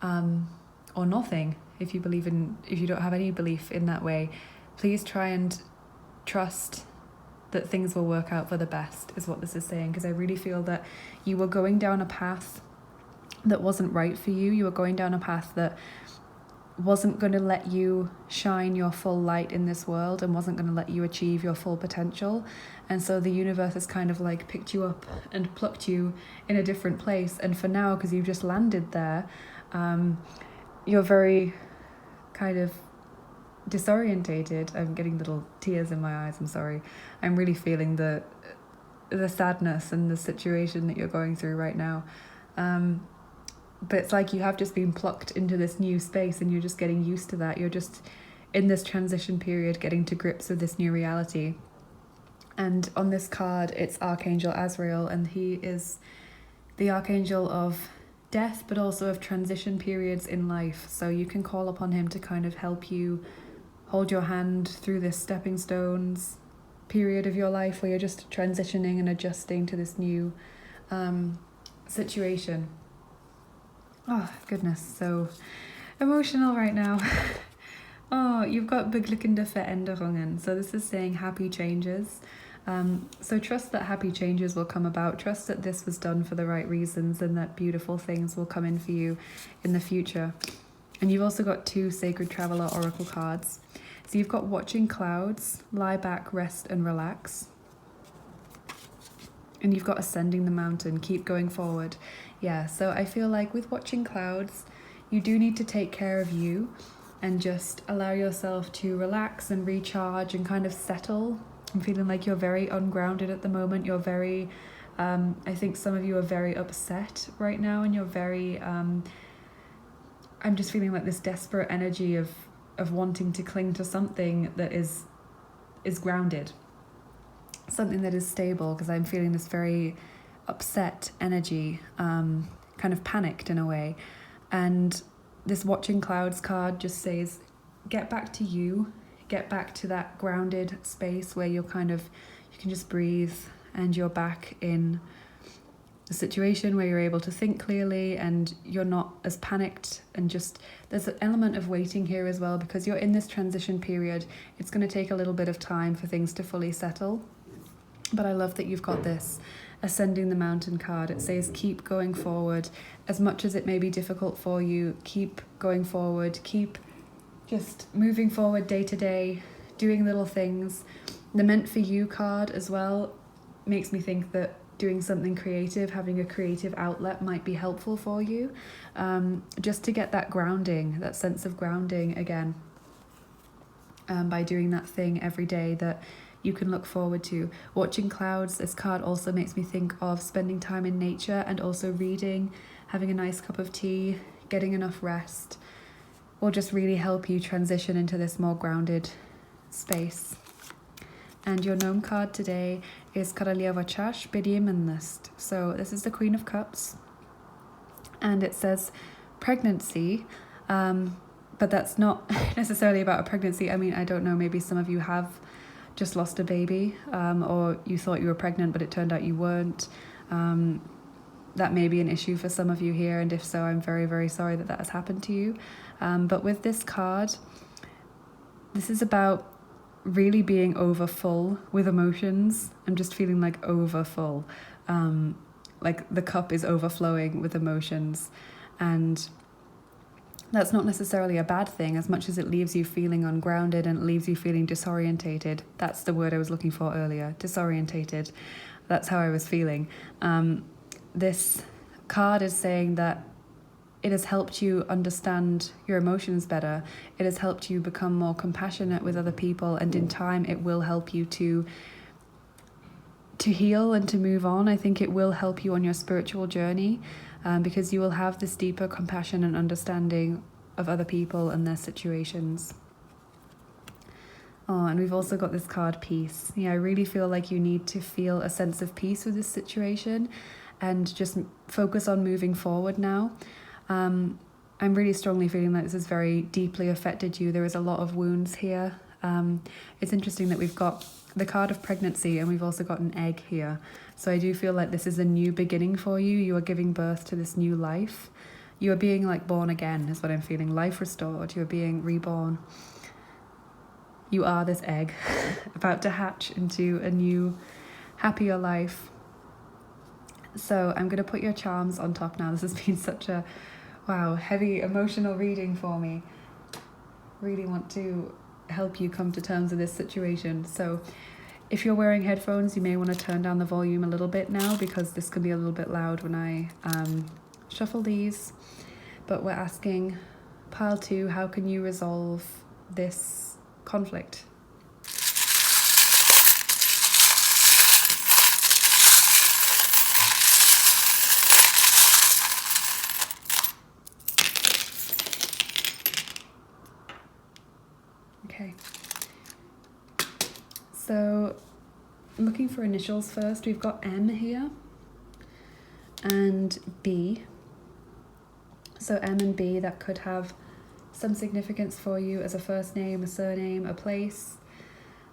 or nothing, if you don't have any belief in that way, please try and trust that things will work out for the best, is what this is saying. Because I really feel that you were going down a path that wasn't right for you. You were going down a path that wasn't going to let you shine your full light in this world, and wasn't going to let you achieve your full potential. And so the universe has kind of like picked you up and plucked you in a different place. And for now, because you've just landed there, you're very kind of disorientated. I'm getting little tears in my eyes, I'm sorry. I'm really feeling the sadness and the situation that you're going through right now. But it's like you have just been plucked into this new space, and you're just getting used to that. You're just in this transition period, getting to grips with this new reality. And on this card, it's Archangel Azrael, and he is the Archangel of death, but also of transition periods in life. So you can call upon him to kind of help you hold your hand through this stepping stones period of your life, where you're just transitioning and adjusting to this new situation. Oh, goodness, so emotional right now. Oh, you've got beglückende Veränderungen. So this is saying happy changes. So trust that happy changes will come about. Trust that this was done for the right reasons, and that beautiful things will come in for you in the future. And you've also got 2 Sacred Traveler Oracle cards. So you've got Watching Clouds, Lie Back, Rest and Relax. And you've got Ascending the Mountain, Keep Going Forward. Yeah, so I feel like with Watching Clouds, you do need to take care of you and just allow yourself to relax and recharge and kind of settle. I'm feeling like you're very ungrounded at the moment. You're very, I think some of you are very upset right now, and you're very, I'm just feeling like this desperate energy of wanting to cling to something that is grounded, something that is stable, because I'm feeling this very upset energy, kind of panicked in a way. And this Watching Clouds card just says, get back to you, get back to that grounded space where you can just breathe, and you're back in a situation where you're able to think clearly, and you're not as panicked. And just, there's an element of waiting here as well, because you're in this transition period. It's going to take a little bit of time for things to fully settle. But I love that you've got this Ascending the Mountain card. It says keep going forward. As much as it may be difficult for you, keep going forward. Keep just moving forward day to day, doing little things. The Meant for You card as well makes me think that doing something creative, having a creative outlet might be helpful for you, just to get that grounding, that sense of grounding again, by doing that thing every day that you can look forward to. Watching clouds, this card also makes me think of spending time in nature and also reading, having a nice cup of tea, getting enough rest, will just really help you transition into this more grounded space. And your gnome card today is Королева чаш беременность. So this is the Queen of Cups, and it says pregnancy, but that's not necessarily about a pregnancy. I mean, I don't know, maybe some of you have just lost a baby, or you thought you were pregnant but it turned out you weren't. That may be an issue for some of you here, and if so, I'm very, very sorry that that has happened to you. But with this card, this is about really being over full with emotions. I'm just feeling like over full, like the cup is overflowing with emotions, and that's not necessarily a bad thing, as much as it leaves you feeling ungrounded and it leaves you feeling disorientated. That's the word I was looking for earlier, disorientated. That's how I was feeling. This card is saying that it has helped you understand your emotions better. It has helped you become more compassionate with other people, and in time it will help you to heal and to move on. I think it will help you on your spiritual journey, because you will have this deeper compassion and understanding of other people and their situations. Oh, and we've also got this card, peace. Yeah, I really feel like you need to feel a sense of peace with this situation and just focus on moving forward now. I'm really strongly feeling that this has very deeply affected you. There is a lot of wounds here. It's interesting that we've got the card of pregnancy and we've also got an egg here. So I do feel like this is a new beginning for you. You are giving birth to this new life. You are being like born again is what I'm feeling. Life restored. You are being reborn. You are this egg about to hatch into a new, happier life. So I'm going to put your charms on top now. This has been such a, wow, heavy emotional reading for me. Really want to help you come to terms with this situation. So if you're wearing headphones, you may want to turn down the volume a little bit now, because this can be a little bit loud when I shuffle these. But we're asking pile 2, how can you resolve this conflict? Okay. So I'm looking for initials first. We've got M here and B. So M and B, that could have some significance for you as a first name, a surname, a place,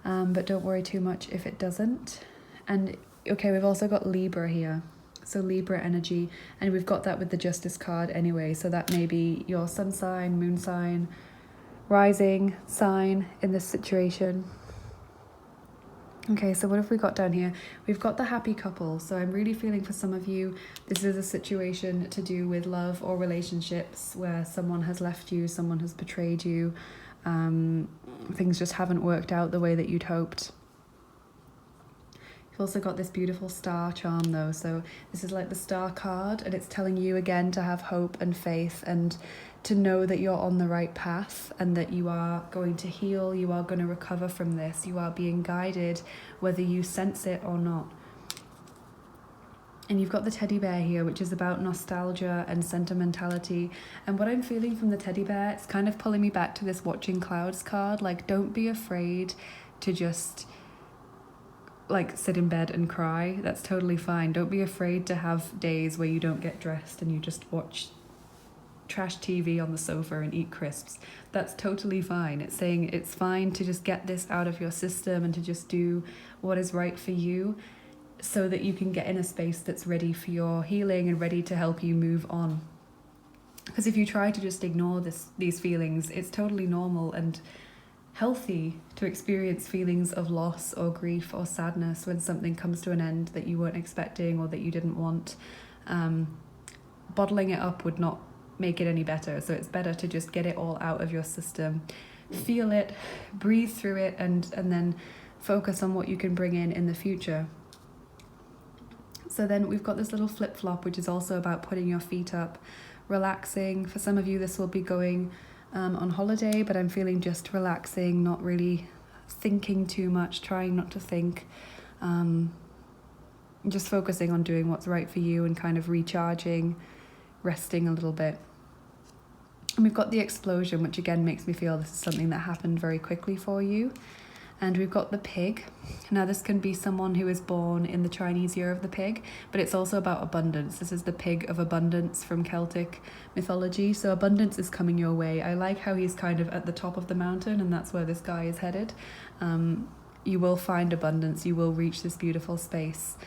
but don't worry too much if it doesn't. And okay, we've also got Libra here, so Libra energy, and we've got that with the Justice card anyway, so that may be your sun sign, moon sign, rising sign in this situation. Okay, so what have we got down here? We've got the happy couple. So I'm really feeling for some of you, this is a situation to do with love or relationships where someone has left you, someone has betrayed you, things just haven't worked out the way that you'd hoped. You've also got this beautiful star charm though. So this is like the star card, and it's telling you again to have hope and faith and to know that you're on the right path and that you are going to heal, you are going to recover from this, you are being guided whether you sense it or not. And you've got the teddy bear here, which is about nostalgia and sentimentality. And what I'm feeling from the teddy bear, it's kind of pulling me back to this watching clouds card. Like, don't be afraid to just like sit in bed and cry. That's totally fine. Don't be afraid to have days where you don't get dressed and you just watch trash TV on the sofa and eat crisps. That's totally fine. It's saying it's fine to just get this out of your system and to just do what is right for you so that you can get in a space that's ready for your healing and ready to help you move on. Because if you try to just ignore these feelings, it's totally normal and healthy to experience feelings of loss or grief or sadness when something comes to an end that you weren't expecting or that you didn't want. Bottling it up would not make it any better, so it's better to just get it all out of your system, feel it, breathe through it, and then focus on what you can bring in the future. So then we've got this little flip-flop, which is also about putting your feet up, relaxing. For some of you this will be going on holiday, but I'm feeling just relaxing, not really thinking too much, trying not to think, just focusing on doing what's right for you and kind of recharging, resting a little bit. And we've got the explosion, which again makes me feel this is something that happened very quickly for you. And we've got the pig. Now this can be someone who is born in the Chinese year of the pig, but it's also about abundance. This is the pig of abundance from Celtic mythology. So abundance is coming your way. I like how he's kind of at the top of the mountain, and that's where this guy is headed. You will find abundance. You will reach this beautiful space,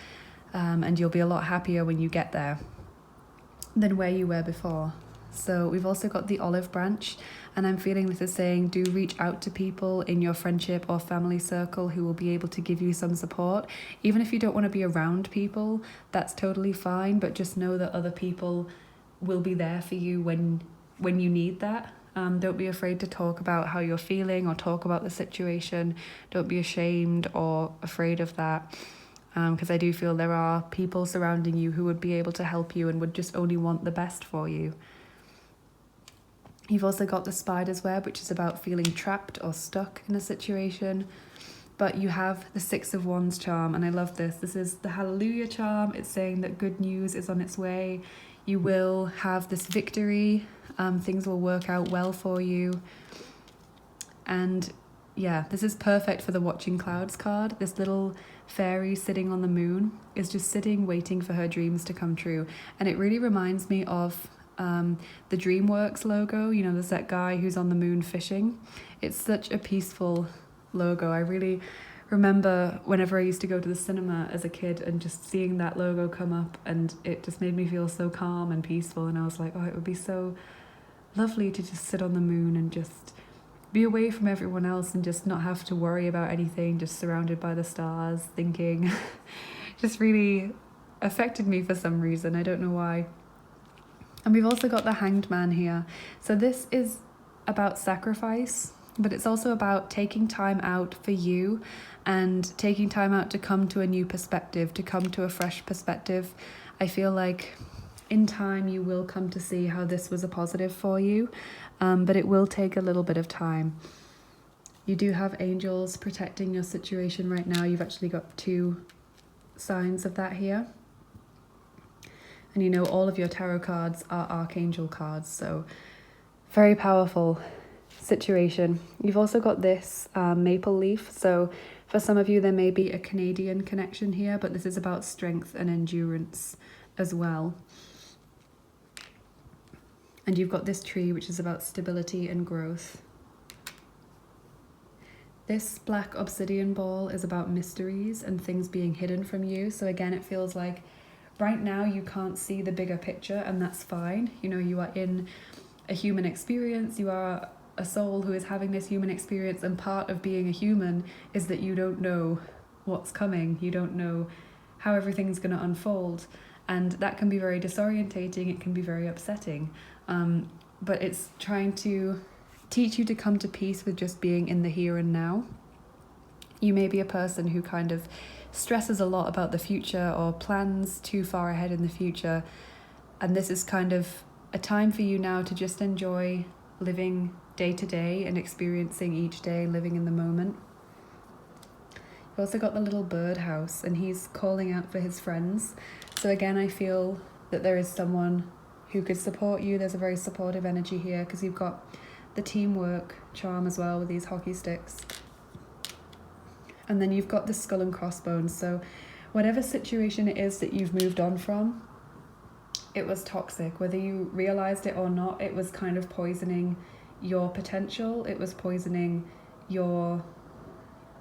and you'll be a lot happier when you get there than where you were before. So we've also got the olive branch, and I'm feeling this is saying do reach out to people in your friendship or family circle who will be able to give you some support. Even if you don't want to be around people, that's totally fine, but just know that other people will be there for you when you need that. Don't be afraid to talk about how you're feeling or talk about the situation. Don't be ashamed or afraid of that. Because I do feel there are people surrounding you who would be able to help you and would just only want the best for you. You've also got the spider's web, which is about feeling trapped or stuck in a situation. But you have the Six of Wands charm, and I love this. This is the Hallelujah charm. It's saying that good news is on its way. You will have this victory. Things will work out well for you. And yeah, this is perfect for the Watching Clouds card. This little fairy sitting on the moon is just sitting, waiting for her dreams to come true. And it really reminds me of the DreamWorks logo. You know, there's that guy who's on the moon fishing. It's such a peaceful logo. I really remember whenever I used to go to the cinema as a kid and just seeing that logo come up, and it just made me feel so calm and peaceful. And I was like, oh, it would be so lovely to just sit on the moon and just be away from everyone else and just not have to worry about anything, just surrounded by the stars, thinking. Just really affected me for some reason. I don't know why. And we've also got the Hanged Man here. So this is about sacrifice, but it's also about taking time out for you and taking time out to come to a new perspective, to come to a fresh perspective. I feel like in time you will come to see how this was a positive for you, but it will take a little bit of time. You do have angels protecting your situation right now. You've actually got 2 signs of that here. And you know, all of your tarot cards are archangel cards, so very powerful situation. You've also got this maple leaf. So for some of you, there may be a Canadian connection here, but this is about strength and endurance as well. And you've got this tree, which is about stability and growth. This black obsidian ball is about mysteries and things being hidden from you. So again, it feels like right now you can't see the bigger picture, and that's fine. You know, you are in a human experience. You are a soul who is having this human experience, and part of being a human is that you don't know what's coming. You don't know how everything's going to unfold, and that can be very disorientating. It can be very upsetting, but it's trying to teach you to come to peace with just being in the here and now. You may be a person who kind of stresses a lot about the future or plans too far ahead in the future, and this is kind of a time for you now to just enjoy living day to day and experiencing each day, living in the moment. You've also got the little bird house, and he's calling out for his friends. So again, I feel that there is someone who could support you. There's a very supportive energy here because you've got the teamwork charm as well with these hockey sticks. And then you've got the skull and crossbones. So whatever situation it is that you've moved on from, it was toxic. Whether you realized it or not, it was kind of poisoning your potential. It was poisoning your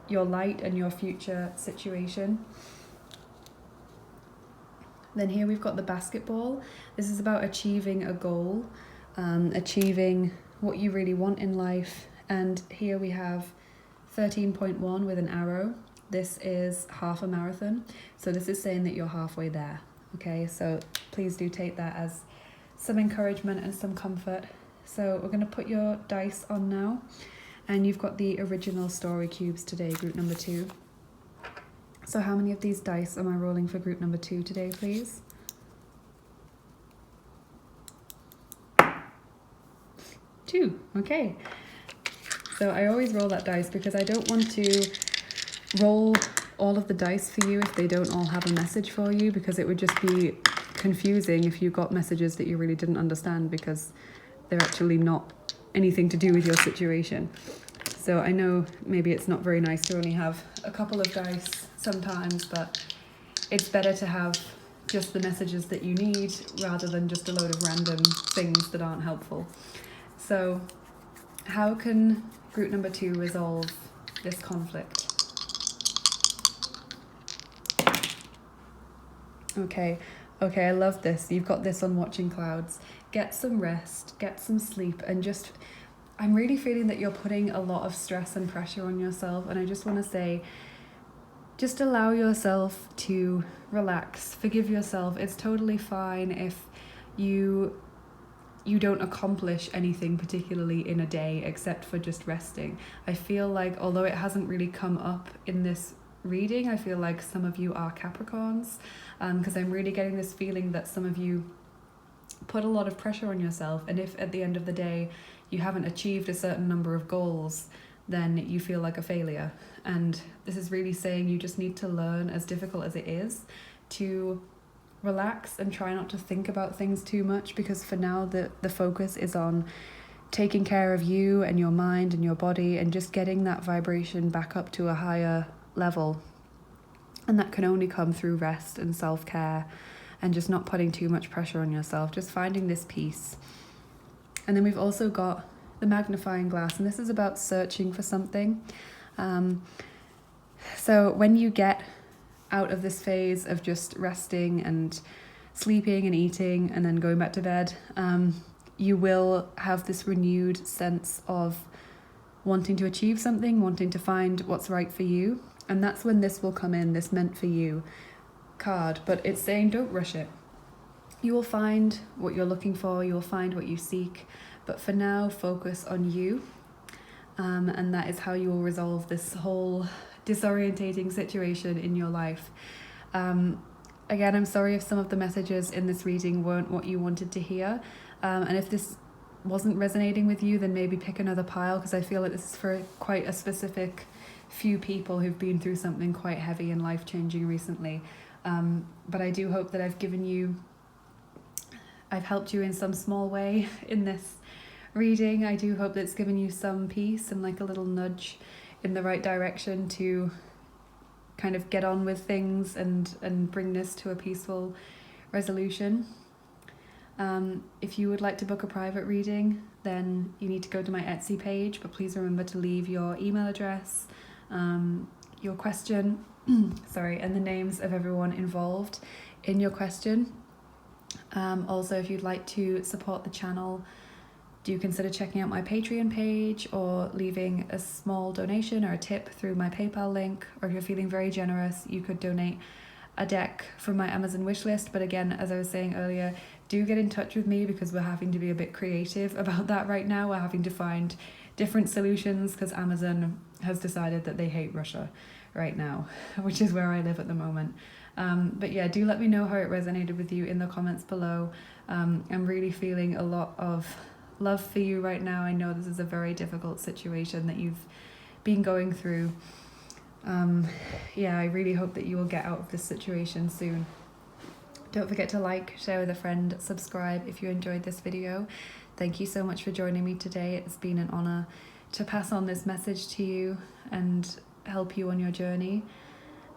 light and your future situation. Then here we've got the basketball. This is about achieving a goal, achieving what you really want in life. And here we have 13.1 with an arrow. This is half a marathon. So this is saying that you're halfway there. Okay, so please do take that as some encouragement and some comfort. So we're going to put your dice on now. And you've got the original story cubes today, group number 2. So how many of these dice am I rolling for group number 2 today, please? 2, okay. So I always roll that dice because I don't want to roll all of the dice for you if they don't all have a message for you, because it would just be confusing if you got messages that you really didn't understand because they're actually not anything to do with your situation. So I know maybe it's not very nice to only have a couple of dice sometimes, but it's better to have just the messages that you need rather than just a load of random things that aren't helpful. So how can group number 2 resolve this conflict? Okay, I love this. You've got this on Watching Clouds. Get some rest, get some sleep, and just, I'm really feeling that you're putting a lot of stress and pressure on yourself, and I just want to say, just allow yourself to relax, forgive yourself. It's totally fine if you don't accomplish anything particularly in a day except for just resting. I feel like, although it hasn't really come up in this reading, I feel like some of you are Capricorns, because I'm really getting this feeling that some of you put a lot of pressure on yourself, and if at the end of the day you haven't achieved a certain number of goals, then you feel like a failure. And this is really saying you just need to learn, as difficult as it is, to relax and try not to think about things too much, because for now the focus is on taking care of you and your mind and your body and just getting that vibration back up to a higher level. And that can only come through rest and self-care and just not putting too much pressure on yourself, just finding this peace. And then we've also got the magnifying glass, and this is about searching for something. So when you get out of this phase of just resting and sleeping and eating and then going back to bed, you will have this renewed sense of wanting to achieve something, wanting to find what's right for you. And that's when this will come in, this meant for you card. But it's saying don't rush it. You will find what you're looking for, you will find what you seek. But for now, focus on you. And that is how you will resolve this whole disorientating situation in your life. Again, I'm sorry if some of the messages in this reading weren't what you wanted to hear. And if this wasn't resonating with you, then maybe pick another pile, because I feel like this is for quite a specific few people who've been through something quite heavy and life-changing recently. But I do hope that I've helped you in some small way in this reading. I do hope that it's given you some peace and like a little nudge in the right direction to kind of get on with things and bring this to a peaceful resolution. If you would like to book a private reading, then you need to go to my Etsy page, but please remember to leave your email address, your question, and the names of everyone involved in your question. Also, if you'd like to support the channel, do consider checking out my Patreon page or leaving a small donation or a tip through my PayPal link. Or if you're feeling very generous, you could donate a deck from my Amazon wishlist. But again, as I was saying earlier, do get in touch with me, because we're having to be a bit creative about that right now. We're having to find different solutions because Amazon has decided that they hate Russia right now, which is where I live at the moment. But yeah, do let me know how it resonated with you in the comments below. I'm really feeling a lot of love for you right now. I know this is a very difficult situation that you've been going through. I really hope that you will get out of this situation soon. Don't forget to like, share with a friend, subscribe if you enjoyed this video. Thank you so much for joining me today. It's been an honor to pass on this message to you and help you on your journey.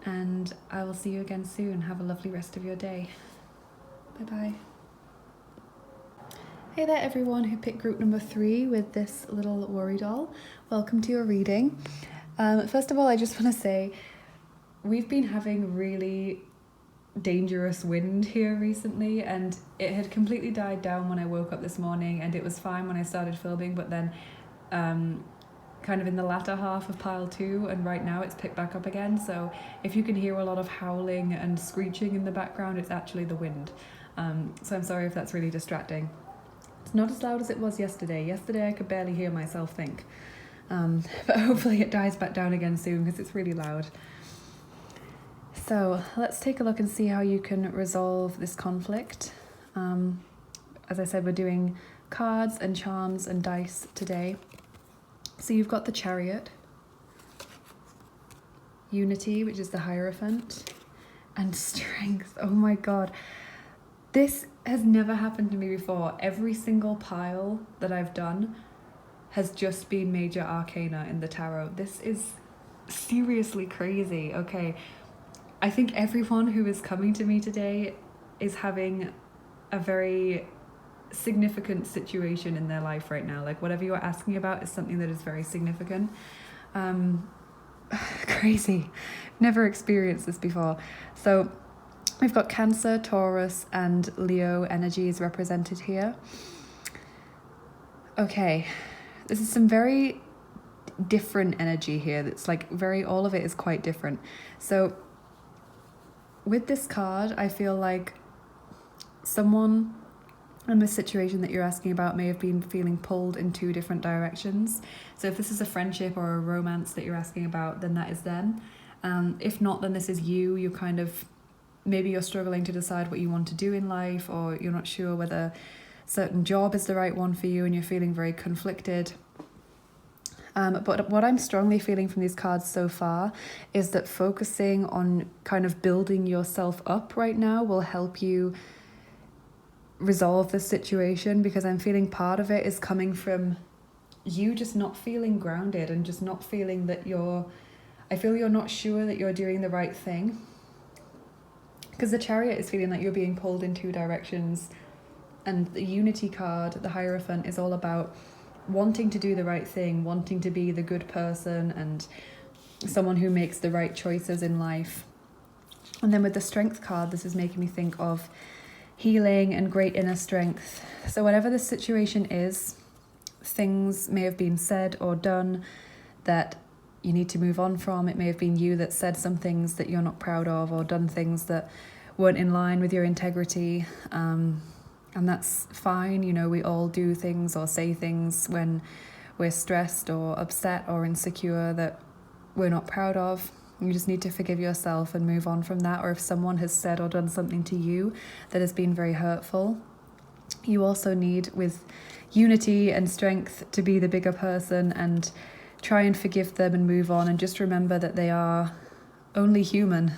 And I will see you again soon. Have a lovely rest of your day. Bye-bye. Hey there everyone who picked group number 3 with this little worry doll. Welcome to your reading. First of all, I just want to say we've been having really dangerous wind here recently, and it had completely died down when I woke up this morning, and it was fine when I started filming, but then kind of in the latter half of pile 2 and right now it's picked back up again. So if you can hear a lot of howling and screeching in the background, it's actually the wind. So I'm sorry if that's really distracting. It's not as loud as it was yesterday. Yesterday I could barely hear myself think. But hopefully it dies back down again soon, because it's really loud. So let's take a look and see how you can resolve this conflict. As I said, we're doing cards and charms and dice today. So you've got the Chariot, Unity, which is the Hierophant, and Strength. Oh my god. This has never happened to me before. Every single pile that I've done has just been major arcana in the tarot. This is seriously crazy. Okay, I think everyone who is coming to me today is having a very significant situation in their life right now. Like whatever you're asking about is something that is very significant. Crazy. Never experienced this before. So we've got Cancer, Taurus, and Leo energies represented here. Okay, this is some very different energy here. That's like all of it is quite different. So with this card, I feel like someone in this situation that you're asking about may have been feeling pulled in two different directions. So if this is a friendship or a romance that you're asking about, then that is them. If not, then this is you. You're kind of, maybe you're struggling to decide what you want to do in life, or you're not sure whether a certain job is the right one for you and you're feeling very conflicted. But what I'm strongly feeling from these cards so far is that focusing on kind of building yourself up right now will help you resolve this situation, because I'm feeling part of it is coming from you just not feeling grounded and just not feeling that I feel you're not sure that you're doing the right thing. Because the Chariot is feeling like you're being pulled in two directions, and the Unity card, the Hierophant, is all about wanting to do the right thing, wanting to be the good person and someone who makes the right choices in life. And then with the Strength card, this is making me think of healing and great inner strength. So whatever the situation is, things may have been said or done that you need to move on from. It may have been you that said some things that you're not proud of, or done things that weren't in line with your integrity. And that's fine. You know, we all do things or say things when we're stressed or upset or insecure that we're not proud of. You just need to forgive yourself and move on from that. Or if someone has said or done something to you that has been very hurtful, you also need, with Unity and Strength, to be the bigger person and try and forgive them and move on, and just remember that they are only human.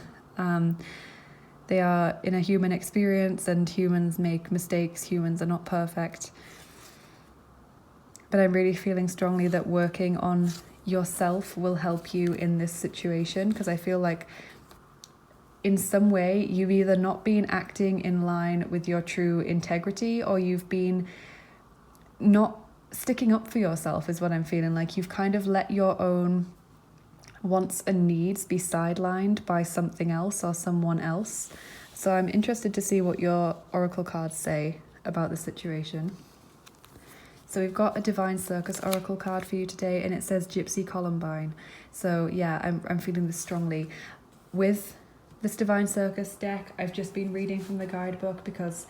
They are in a human experience, and humans make mistakes. Humans are not perfect. But I'm really feeling strongly that working on yourself will help you in this situation, because I feel like in some way you've either not been acting in line with your true integrity, or you've been not sticking up for yourself, is what I'm feeling like. You've kind of let your own wants and needs be sidelined by something else or someone else. So I'm interested to see what your Oracle cards say about the situation. So we've got a Divine Circus Oracle card for you today, and it says Gypsy Columbine. So yeah, I'm feeling this strongly. With this Divine Circus deck, I've just been reading from the guidebook, because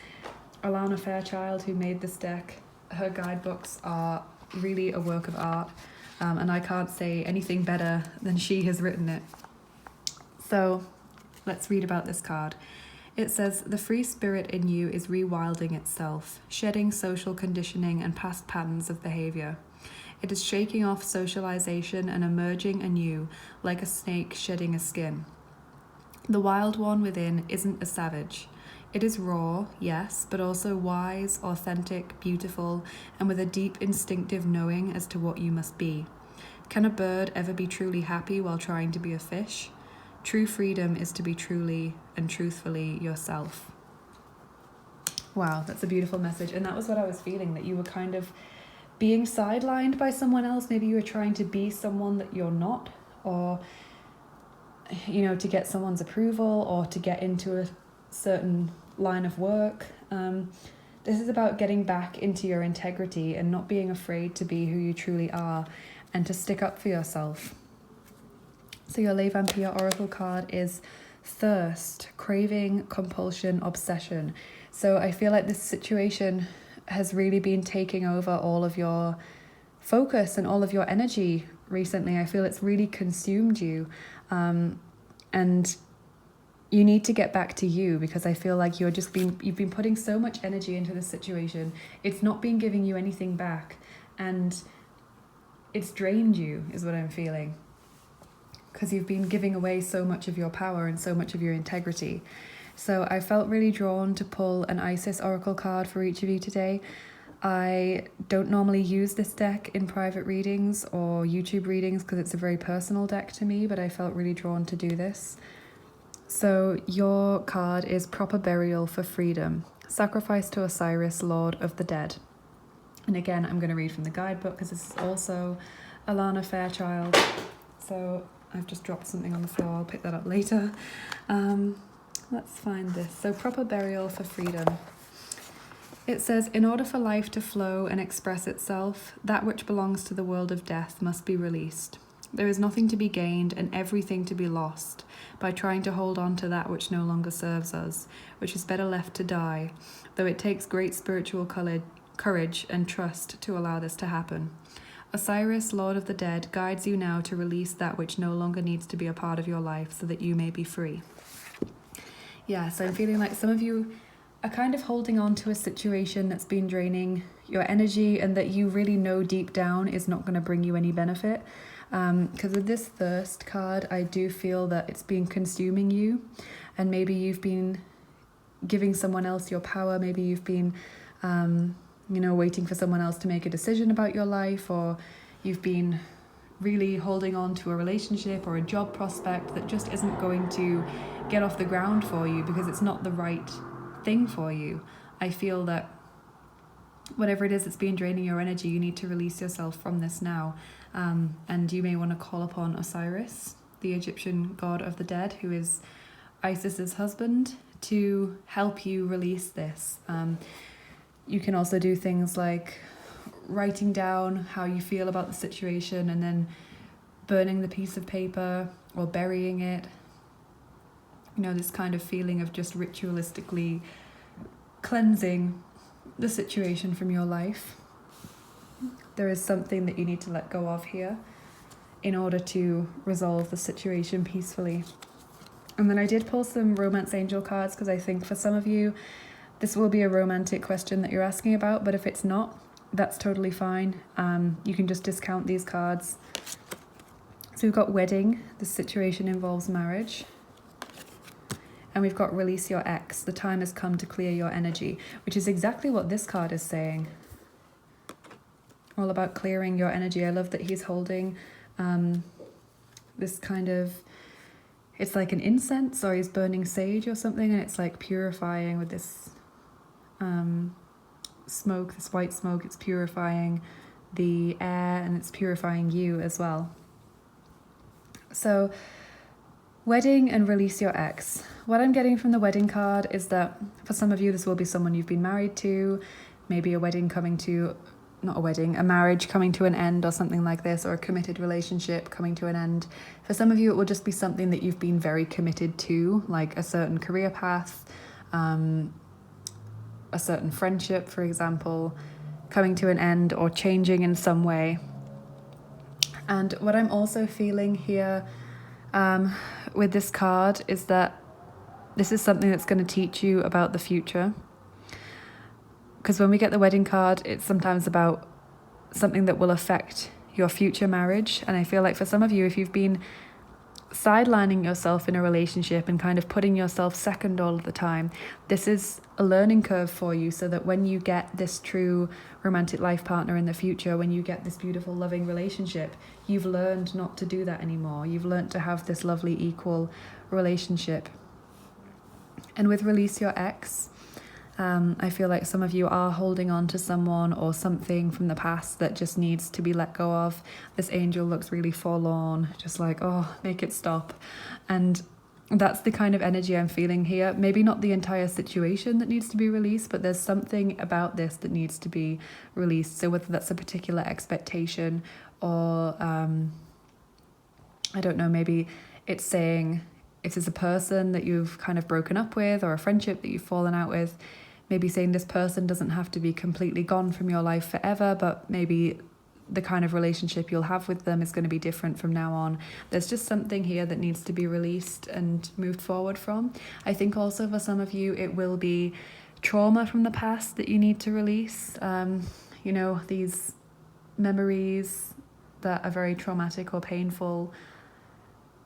Alana Fairchild, who made this deck, her guidebooks are really a work of art, and I can't say anything better than she has written it. So let's read about this card. It says, the free spirit in you is rewilding itself, shedding social conditioning and past patterns of behavior. It is shaking off socialization and emerging anew, like a snake shedding a skin. The wild one within isn't a savage. It is raw, yes, but also wise, authentic, beautiful, and with a deep instinctive knowing as to what you must be. Can a bird ever be truly happy while trying to be a fish? True freedom is to be truly and truthfully yourself. Wow, that's a beautiful message. And that was what I was feeling, that you were kind of being sidelined by someone else. Maybe you were trying to be someone that you're not, or, you know, to get someone's approval or to get into a certain line of work. This is about getting back into your integrity and not being afraid to be who you truly are, and to stick up for yourself. So your Les Vampire Oracle card is Thirst, Craving, Compulsion, Obsession. So I feel like this situation has really been taking over all of your focus and all of your energy recently. I feel it's really consumed you, and you need to get back to you, because I feel like you've been putting so much energy into this situation. It's not been giving you anything back, and it's drained you, is what I'm feeling. Because you've been giving away so much of your power and so much of your integrity. So I felt really drawn to pull an Isis Oracle card for each of you today. I don't normally use this deck in private readings or YouTube readings because it's a very personal deck to me, but I felt really drawn to do this. So your card is Proper Burial for Freedom. Sacrifice to Osiris, Lord of the Dead. And again, I'm going to read from the guidebook because this is also Alana Fairchild. So I've just dropped something on the floor. I'll pick that up later. Let's find this. So Proper Burial for Freedom. It says, in order for life to flow and express itself, that which belongs to the world of death must be released. There is nothing to be gained and everything to be lost by trying to hold on to that which no longer serves us, which is better left to die, though it takes great spiritual courage and trust to allow this to happen. Osiris, Lord of the Dead, guides you now to release that which no longer needs to be a part of your life so that you may be free. Yeah, so I'm feeling like some of you are kind of holding on to a situation that's been draining your energy and that you really know deep down is not going to bring you any benefit. Because with this Thirst card, I do feel that it's been consuming you, and maybe you've been giving someone else your power. Maybe you've been, waiting for someone else to make a decision about your life, or you've been really holding on to a relationship or a job prospect that just isn't going to get off the ground for you because it's not the right thing for you. I feel that whatever it is that's been draining your energy, you need to release yourself from this now. And you may want to call upon Osiris, the Egyptian god of the dead, who is Isis's husband, to help you release this. You can also do things like writing down how you feel about the situation and then burning the piece of paper or burying it. This kind of feeling of just ritualistically cleansing the situation from your life. There is something that you need to let go of here in order to resolve the situation peacefully. And then I did pull some romance angel cards because I think for some of you, this will be a romantic question that you're asking about, but if it's not, that's totally fine. You can just discount these cards. So we've got wedding. This situation involves marriage. And we've got release your ex. The time has come to clear your energy, which is exactly what this card is saying. All about clearing your energy. I love that he's holding this kind of, it's like an incense, or he's burning sage or something, and it's like purifying with this smoke, this white smoke. It's purifying the air and it's purifying you as well. So wedding and release your ex. What I'm getting from the wedding card is that for some of you, this will be someone you've been married to, maybe a marriage coming to an end or something like this, or a committed relationship coming to an end. For some of you, it will just be something that you've been very committed to, like a certain career path, a certain friendship, for example, coming to an end or changing in some way. And what I'm also feeling here with this card is that this is something that's going to teach you about the future. Because when we get the wedding card, it's sometimes about something that will affect your future marriage. And I feel like for some of you, if you've been sidelining yourself in a relationship and kind of putting yourself second all of the time, this is a learning curve for you, so that when you get this true romantic life partner in the future, when you get this beautiful loving relationship, you've learned not to do that anymore. You've learned to have this lovely equal relationship. And with release your ex, I feel like some of you are holding on to someone or something from the past that just needs to be let go of. This angel looks really forlorn, just like, oh, make it stop. And that's the kind of energy I'm feeling here. Maybe not the entire situation that needs to be released, but there's something about this that needs to be released. So whether that's a particular expectation or, I don't know, maybe it's saying it is a person that you've kind of broken up with, or a friendship that you've fallen out with. Maybe saying this person doesn't have to be completely gone from your life forever, but maybe the kind of relationship you'll have with them is going to be different from now on. There's just something here that needs to be released and moved forward from. I think also for some of you, it will be trauma from the past that you need to release. These memories that are very traumatic or painful,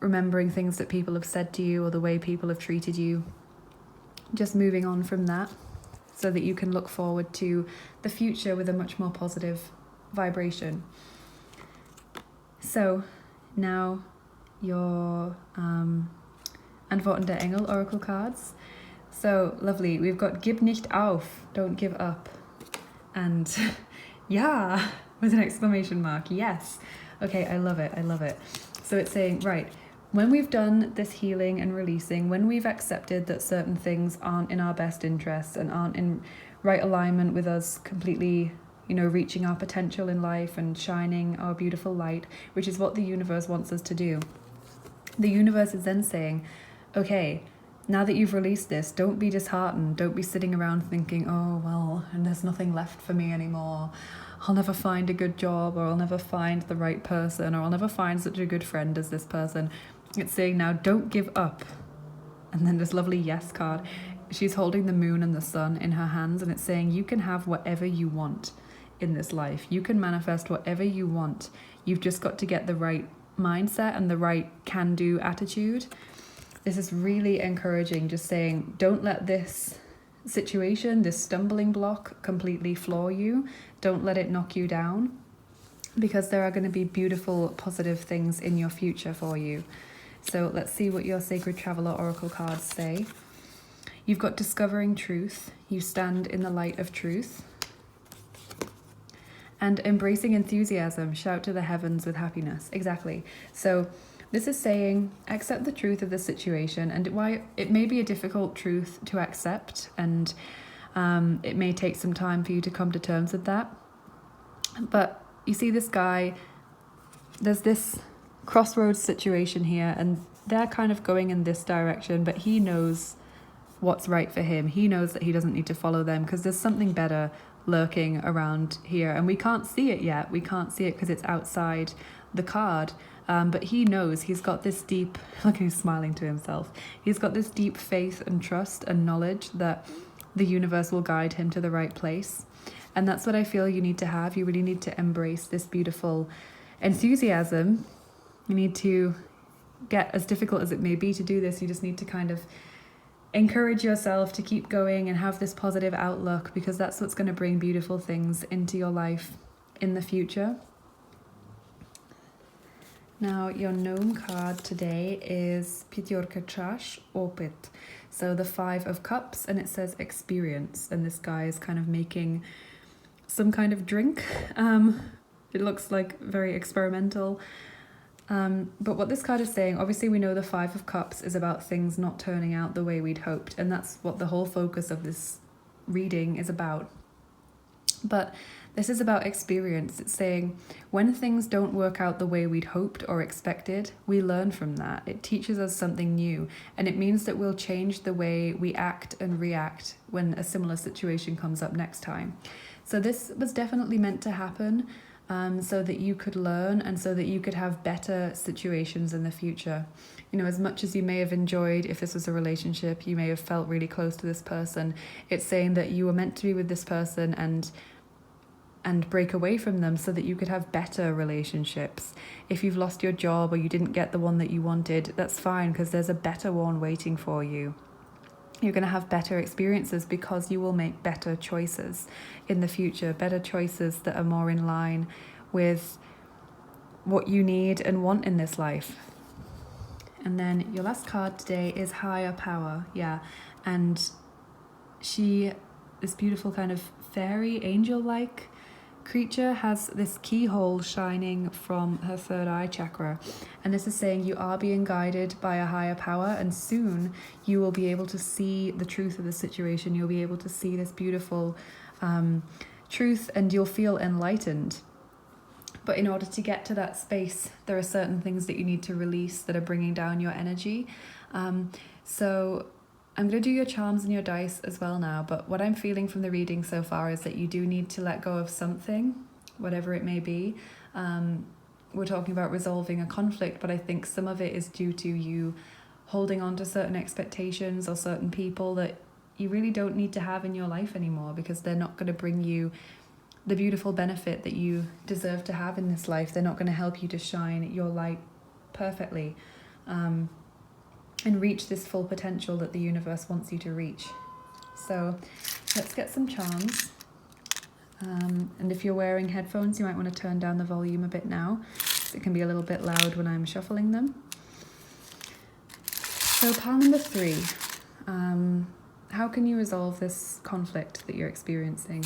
remembering things that people have said to you or the way people have treated you, just moving on from that so that you can look forward to the future with a much more positive vibration. So now your Antworten der Engel Oracle cards. So lovely, we've got Gib nicht auf, don't give up, and yeah, with an exclamation mark, yes. Okay, I love it, I love it. So it's saying, right, when we've done this healing and releasing, when we've accepted that certain things aren't in our best interests and aren't in right alignment with us completely, you know, reaching our potential in life and shining our beautiful light, which is what the universe wants us to do. The universe is then saying, okay, now that you've released this, don't be disheartened. Don't be sitting around thinking, oh, well, and there's nothing left for me anymore. I'll never find a good job, or I'll never find the right person, or I'll never find such a good friend as this person. It's saying now, don't give up. And then this lovely yes card. She's holding the moon and the sun in her hands, and it's saying you can have whatever you want in this life. You can manifest whatever you want. You've just got to get the right mindset and the right can-do attitude. This is really encouraging, just saying, don't let this situation, this stumbling block, completely floor you. Don't let it knock you down, because there are going to be beautiful, positive things in your future for you. So let's see what your Sacred Traveler Oracle cards say. You've got Discovering Truth. You stand in the light of truth. And Embracing Enthusiasm. Shout to the heavens with happiness. Exactly. So this is saying, accept the truth of the situation, and why it may be a difficult truth to accept, and it may take some time for you to come to terms with that. But you see this guy, there's this crossroads situation here, and they're kind of going in this direction, but he knows what's right for him. He knows that he doesn't need to follow them because there's something better lurking around here, and we can't see it yet. We can't see it because it's outside the card. But he knows, he's got this deep, look, he's smiling to himself. He's got this deep faith and trust and knowledge that the universe will guide him to the right place. And that's what I feel you need to have. You really need to embrace this beautiful enthusiasm. You need to get, as difficult as it may be to do this, you just need to kind of encourage yourself to keep going and have this positive outlook, because that's what's going to bring beautiful things into your life in the future. Now, your gnome card today is Pěťorka čaš opět. So the 5 of Cups, and it says experience. And this guy is kind of making some kind of drink. It looks like very experimental. But what this card is saying, obviously we know the 5 of Cups is about things not turning out the way we'd hoped. And that's what the whole focus of this reading is about. But this is about experience. It's saying when things don't work out the way we'd hoped or expected, we learn from that. It teaches us something new, and it means that we'll change the way we act and react when a similar situation comes up next time. So this was definitely meant to happen so that you could learn and so that you could have better situations in the future. You know, as much as you may have enjoyed, if this was a relationship, you may have felt really close to this person, it's saying that you were meant to be with this person and break away from them so that you could have better relationships. If you've lost your job or you didn't get the one that you wanted, that's fine, because there's a better one waiting for you. You're going to have better experiences because you will make better choices in the future, better choices that are more in line with what you need and want in this life. And then your last card today is Higher Power. Yeah, and this beautiful kind of fairy, angel-like creature, has this keyhole shining from her 3rd eye chakra, and this is saying you are being guided by a higher power, and soon you will be able to see the truth of the situation. You'll be able to see this beautiful truth, and you'll feel enlightened. But in order to get to that space, there are certain things that you need to release that are bringing down your energy. So I'm going to do your charms and your dice as well now, but what I'm feeling from the reading so far is that you do need to let go of something, whatever it may be. We're talking about resolving a conflict, but I think some of it is due to you holding on to certain expectations or certain people that you really don't need to have in your life anymore, because they're not going to bring you the beautiful benefit that you deserve to have in this life. They're not going to help you to shine your light perfectly and reach this full potential that the universe wants you to reach. So let's get some charms. And if you're wearing headphones, you might want to turn down the volume a bit now. It can be a little bit loud when I'm shuffling them. So pile number 3. How can you resolve this conflict that you're experiencing?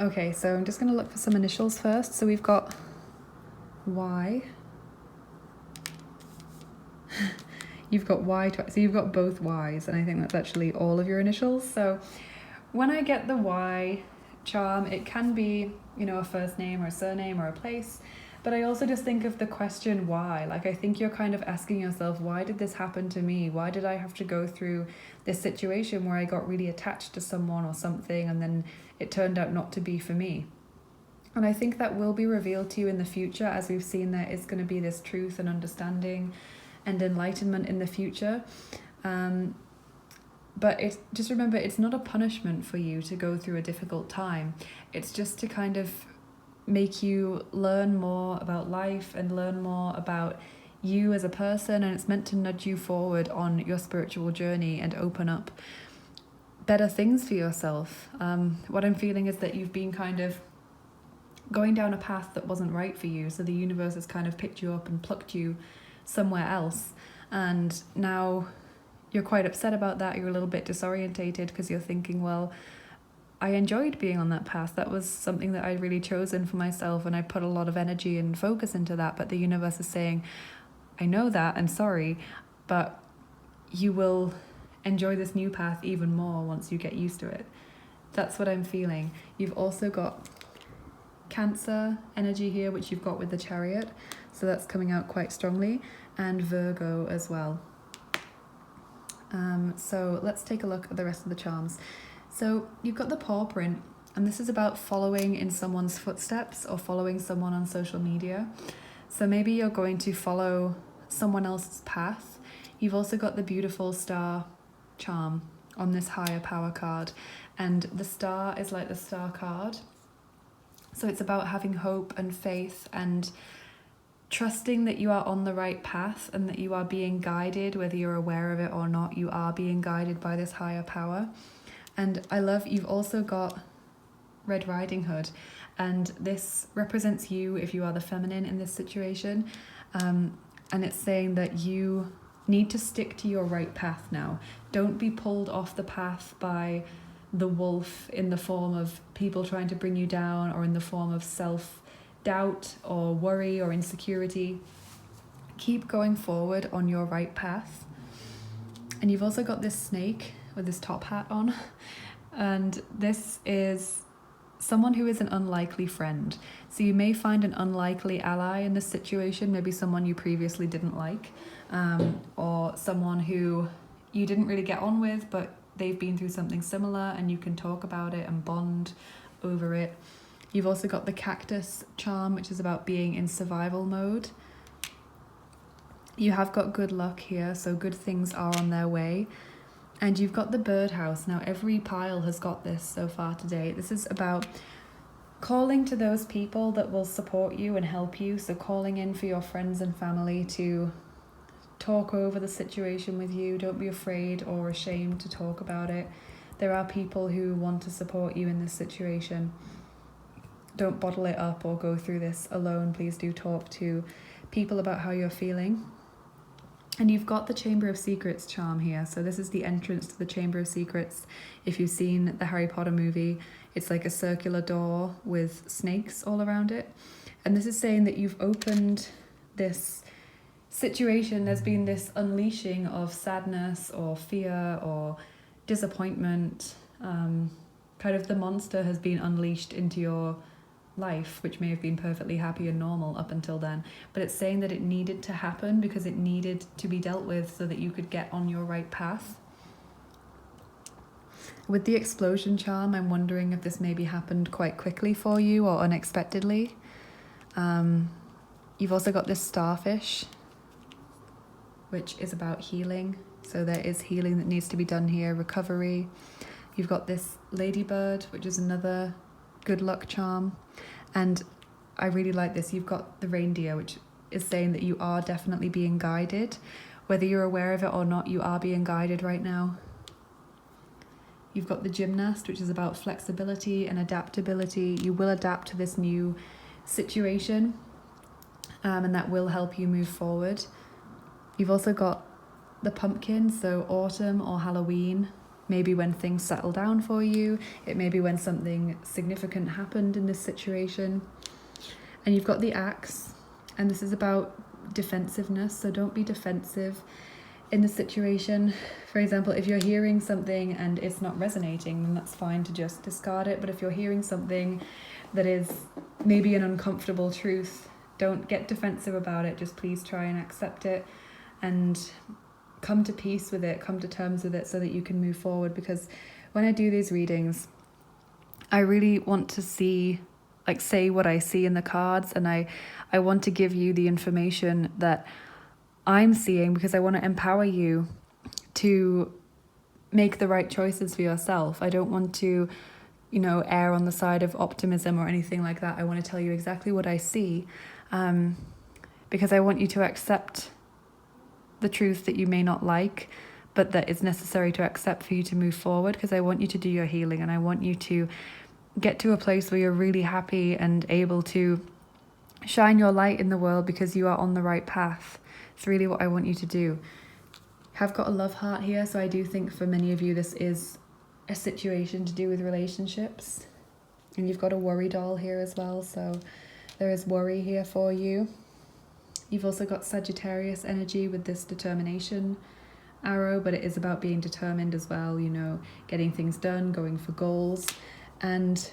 Okay, so I'm just going to look for some initials first. So we've got Y. You've got Y twice, so you've got both Ys, and I think that's actually all of your initials. So when I get the Y charm, it can be, you know, a first name or a surname or a place, but I also just think of the question why. Like, I think you're kind of asking yourself, why did this happen to me? Why did I have to go through this situation where I got really attached to someone or something and then it turned out not to be for me? And I think that will be revealed to you in the future, as we've seen there is going to be this truth and understanding and enlightenment in the future. But just remember, it's not a punishment for you to go through a difficult time. It's just to kind of make you learn more about life and learn more about you as a person, and it's meant to nudge you forward on your spiritual journey and open up better things for yourself. What I'm feeling is that you've been kind of going down a path that wasn't right for you, so the universe has kind of picked you up and plucked you somewhere else, and now you're quite upset about that. You're a little bit disorientated because you're thinking, well, I enjoyed being on that path. That was something that I'd really chosen for myself, and I put a lot of energy and focus into that, but the universe is saying, I know that, I'm sorry, but you will enjoy this new path even more once you get used to it. That's what I'm feeling. You've also got Cancer energy here, which you've got with the Chariot, so that's coming out quite strongly, and Virgo as well. So let's take a look at the rest of the charms. So you've got the paw print, and this is about following in someone's footsteps or following someone on social media. So maybe you're going to follow someone else's path. You've also got the beautiful star charm on this higher power card, and the star is like the star card. So it's about having hope and faith and trusting that you are on the right path and that you are being guided, whether you're aware of it or not. You are being guided by this higher power. And I love, you've also got Red Riding Hood, and this represents you if you are the feminine in this situation. And it's saying that you need to stick to your right path now. Don't be pulled off the path by the wolf in the form of people trying to bring you down, or in the form of self-doubt or worry or insecurity. Keep going forward on your right path. And you've also got this snake with this top hat on, and this is someone who is an unlikely friend. So you may find an unlikely ally in this situation, maybe someone you previously didn't like, or someone who you didn't really get on with, but they've been through something similar and you can talk about it and bond over it. You've also got the cactus charm, which is about being in survival mode. You have got good luck here, so good things are on their way. And you've got the birdhouse. Now every pile has got this so far today. This is about calling to those people that will support you and help you. So calling in for your friends and family to talk over the situation with you. Don't be afraid or ashamed to talk about it. There are people who want to support you in this situation. Don't bottle it up or go through this alone. Please do talk to people about how you're feeling. And you've got the Chamber of Secrets charm here. So this is the entrance to the Chamber of Secrets. If you've seen the Harry Potter movie, it's like a circular door with snakes all around it. And this is saying that you've opened this situation. There's been this unleashing of sadness or fear or disappointment. Kind of the monster has been unleashed into your life, which may have been perfectly happy and normal up until then, but it's saying that it needed to happen because it needed to be dealt with so that you could get on your right path. With the explosion charm, I'm wondering if this maybe happened quite quickly for you or unexpectedly. You've also got this starfish, which is about healing. So there is healing that needs to be done here, recovery. You've got this ladybird, which is another good luck charm. And I really like this. You've got the reindeer, which is saying that you are definitely being guided. Whether you're aware of it or not, you are being guided right now. You've got the gymnast, which is about flexibility and adaptability. You will adapt to this new situation, and that will help you move forward. You've also got the pumpkin, so autumn or Halloween, maybe when things settle down for you. It may be when something significant happened in this situation. And you've got the axe, and this is about defensiveness, so don't be defensive in the situation. For example, if you're hearing something and it's not resonating, then that's fine to just discard it. But if you're hearing something that is maybe an uncomfortable truth, don't get defensive about it. Just please try and accept it and come to peace with it, come to terms with it so that you can move forward. Because when I do these readings, I really want to say what I see in the cards, and I want to give you the information that I'm seeing, because I want to empower you to make the right choices for yourself. I don't want to, err on the side of optimism or anything like that. I want to tell you exactly what I see, because I want you to accept the truth that you may not like, but that is necessary to accept for you to move forward, because I want you to do your healing, and I want you to get to a place where you're really happy and able to shine your light in the world, because you are on the right path. It's really what I want you to do. I've got a love heart here, so I do think for many of you this is a situation to do with relationships. And you've got a worry doll here as well, so there is worry here for you. You've also got Sagittarius energy with this determination arrow, but it is about being determined as well, getting things done, going for goals. And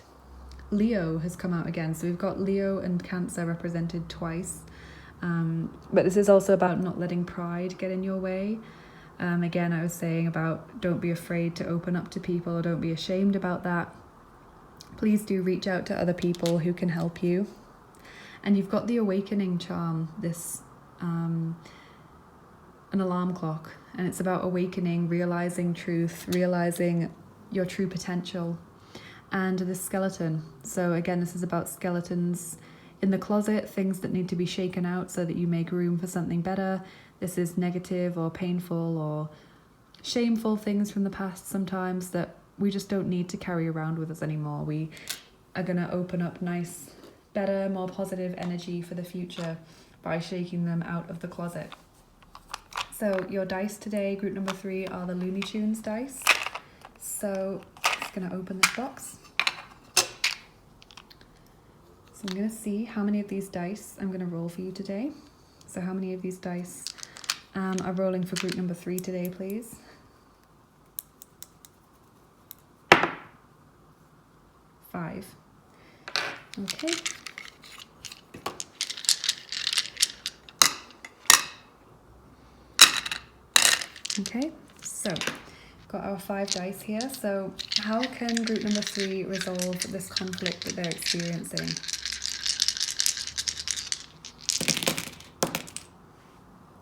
Leo has come out again, so we've got Leo and Cancer represented twice. But this is also about not letting pride get in your way. Again, I was saying about don't be afraid to open up to people, or don't be ashamed about that. Please do reach out to other people who can help you. And you've got the awakening charm, this an alarm clock, and it's about awakening, realizing truth, realizing your true potential. And the skeleton, so again, this is about skeletons in the closet, things that need to be shaken out so that you make room for something better. This is negative or painful or shameful things from the past sometimes that we just don't need to carry around with us anymore. We are going to open up nice, better, more positive energy for the future by shaking them out of the closet. So your dice today, group number 3, are the Looney Tunes dice. So I'm just going to open this box. So I'm going to see how many of these dice I'm going to roll for you today. So how many of these dice are rolling for group number 3 today, please? 5. Okay. Okay, so got our 5 dice here. So how can group number 3 resolve this conflict that they're experiencing?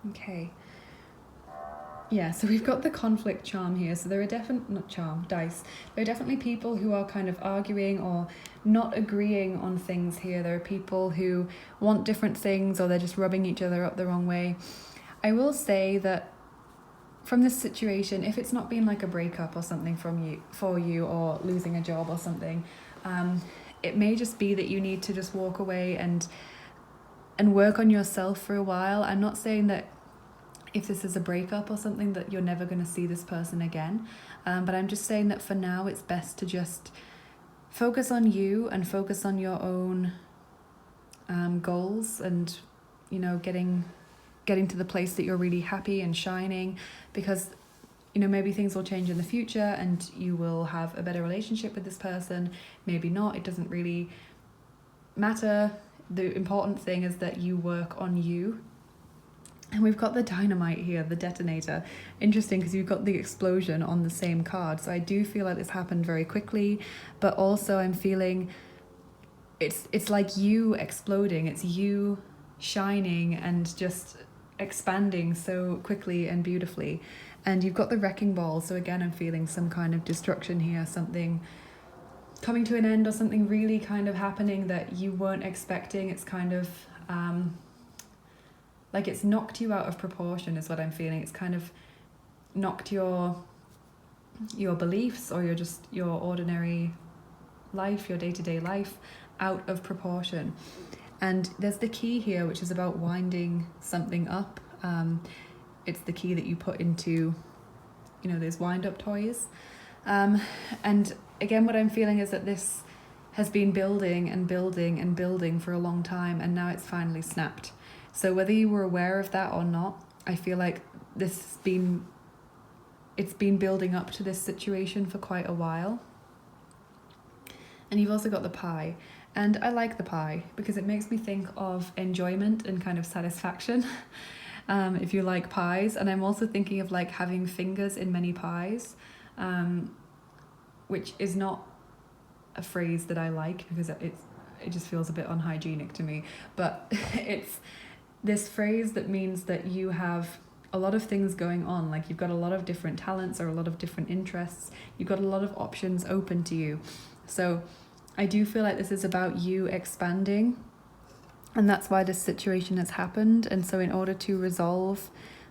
Okay. Yeah, so we've got the conflict charm here. So there are dice. There are definitely people who are kind of arguing or not agreeing on things here. There are people who want different things, or they're just rubbing each other up the wrong way. I will say that from this situation, if it's not been like a breakup or something for you, or losing a job or something, it may just be that you need to just walk away and work on yourself for a while. I'm not saying that if this is a breakup or something that you're never going to see this person again, but I'm just saying that for now it's best to just focus on you and focus on your own goals, and getting to the place that you're really happy and shining, because maybe things will change in the future and you will have a better relationship with this person, maybe not. It doesn't really matter. The important thing is that you work on you And we've got the dynamite here, the detonator. Interesting, because you've got the explosion on the same card. So I do feel like this happened very quickly, but also I'm feeling it's like you exploding. It's you shining and just expanding so quickly and beautifully. And you've got the wrecking ball. So again, I'm feeling some kind of destruction here, something coming to an end or something really kind of happening that you weren't expecting. It's kind of like it's knocked you out of proportion is what I'm feeling. It's kind of knocked your beliefs or your ordinary life, your day-to-day life out of proportion. And there's the key here, which is about winding something up. It's the key that you put into, those wind-up toys. And again, what I'm feeling is that this has been building and building and building for a long time, and now it's finally snapped. So whether you were aware of that or not, I feel like it's been building up to this situation for quite a while. And you've also got the pie. And I like the pie because it makes me think of enjoyment and kind of satisfaction, if you like pies. And I'm also thinking of like having fingers in many pies, which is not a phrase that I like because it just feels a bit unhygienic to me. But it's this phrase that means that you have a lot of things going on, like you've got a lot of different talents or a lot of different interests, you've got a lot of options open to you. So I do feel like this is about you expanding, and that's why this situation has happened. And so in order to resolve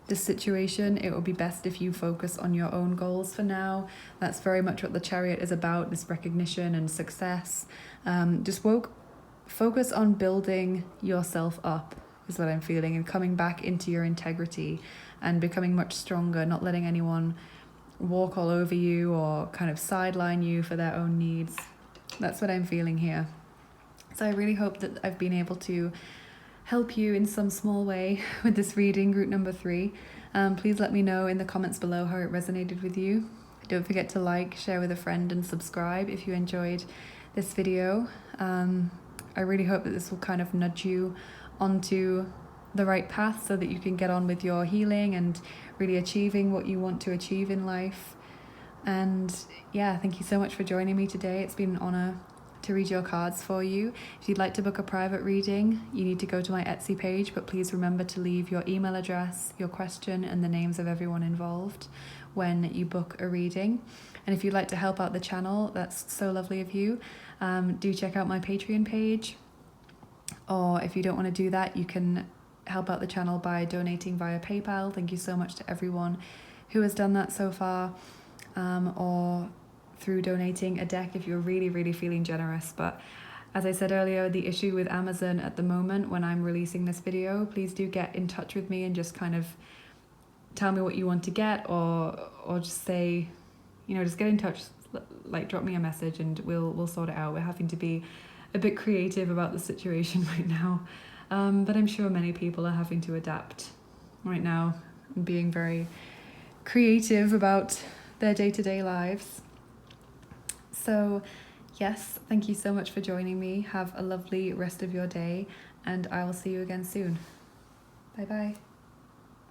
this situation, it would be best if you focus on your own goals for now. That's very much what the Chariot is about, this recognition and success. Just focus on building yourself up is what I'm feeling, and coming back into your integrity and becoming much stronger, not letting anyone walk all over you or kind of sideline you for their own needs. That's what I'm feeling here. So I really hope that I've been able to help you in some small way with this reading, group number 3. Please let me know in the comments below how it resonated with you. Don't forget to like, share with a friend, and subscribe if you enjoyed this video. I really hope that this will kind of nudge you onto the right path so that you can get on with your healing and really achieving what you want to achieve in life. And yeah, thank you so much for joining me today. It's been an honor to read your cards for you. If you'd like to book a private reading, you need to go to my Etsy page, but please remember to leave your email address, your question, and the names of everyone involved when you book a reading. And if you'd like to help out the channel, that's so lovely of you. Do check out my Patreon page. Or if you don't want to do that, you can help out the channel by donating via PayPal. Thank you so much to everyone who has done that so far. Or through donating a deck if you're really, really feeling generous. But as I said earlier, the issue with Amazon at the moment when I'm releasing this video, please do get in touch with me and just kind of tell me what you want to get, or just say, just get in touch, like drop me a message and we'll sort it out. We're having to be a bit creative about the situation right now. But I'm sure many people are having to adapt right now and being very creative about their day-to-day lives. So yes, thank you so much for joining me. Have a lovely rest of your day, and I will see you again soon. Bye bye.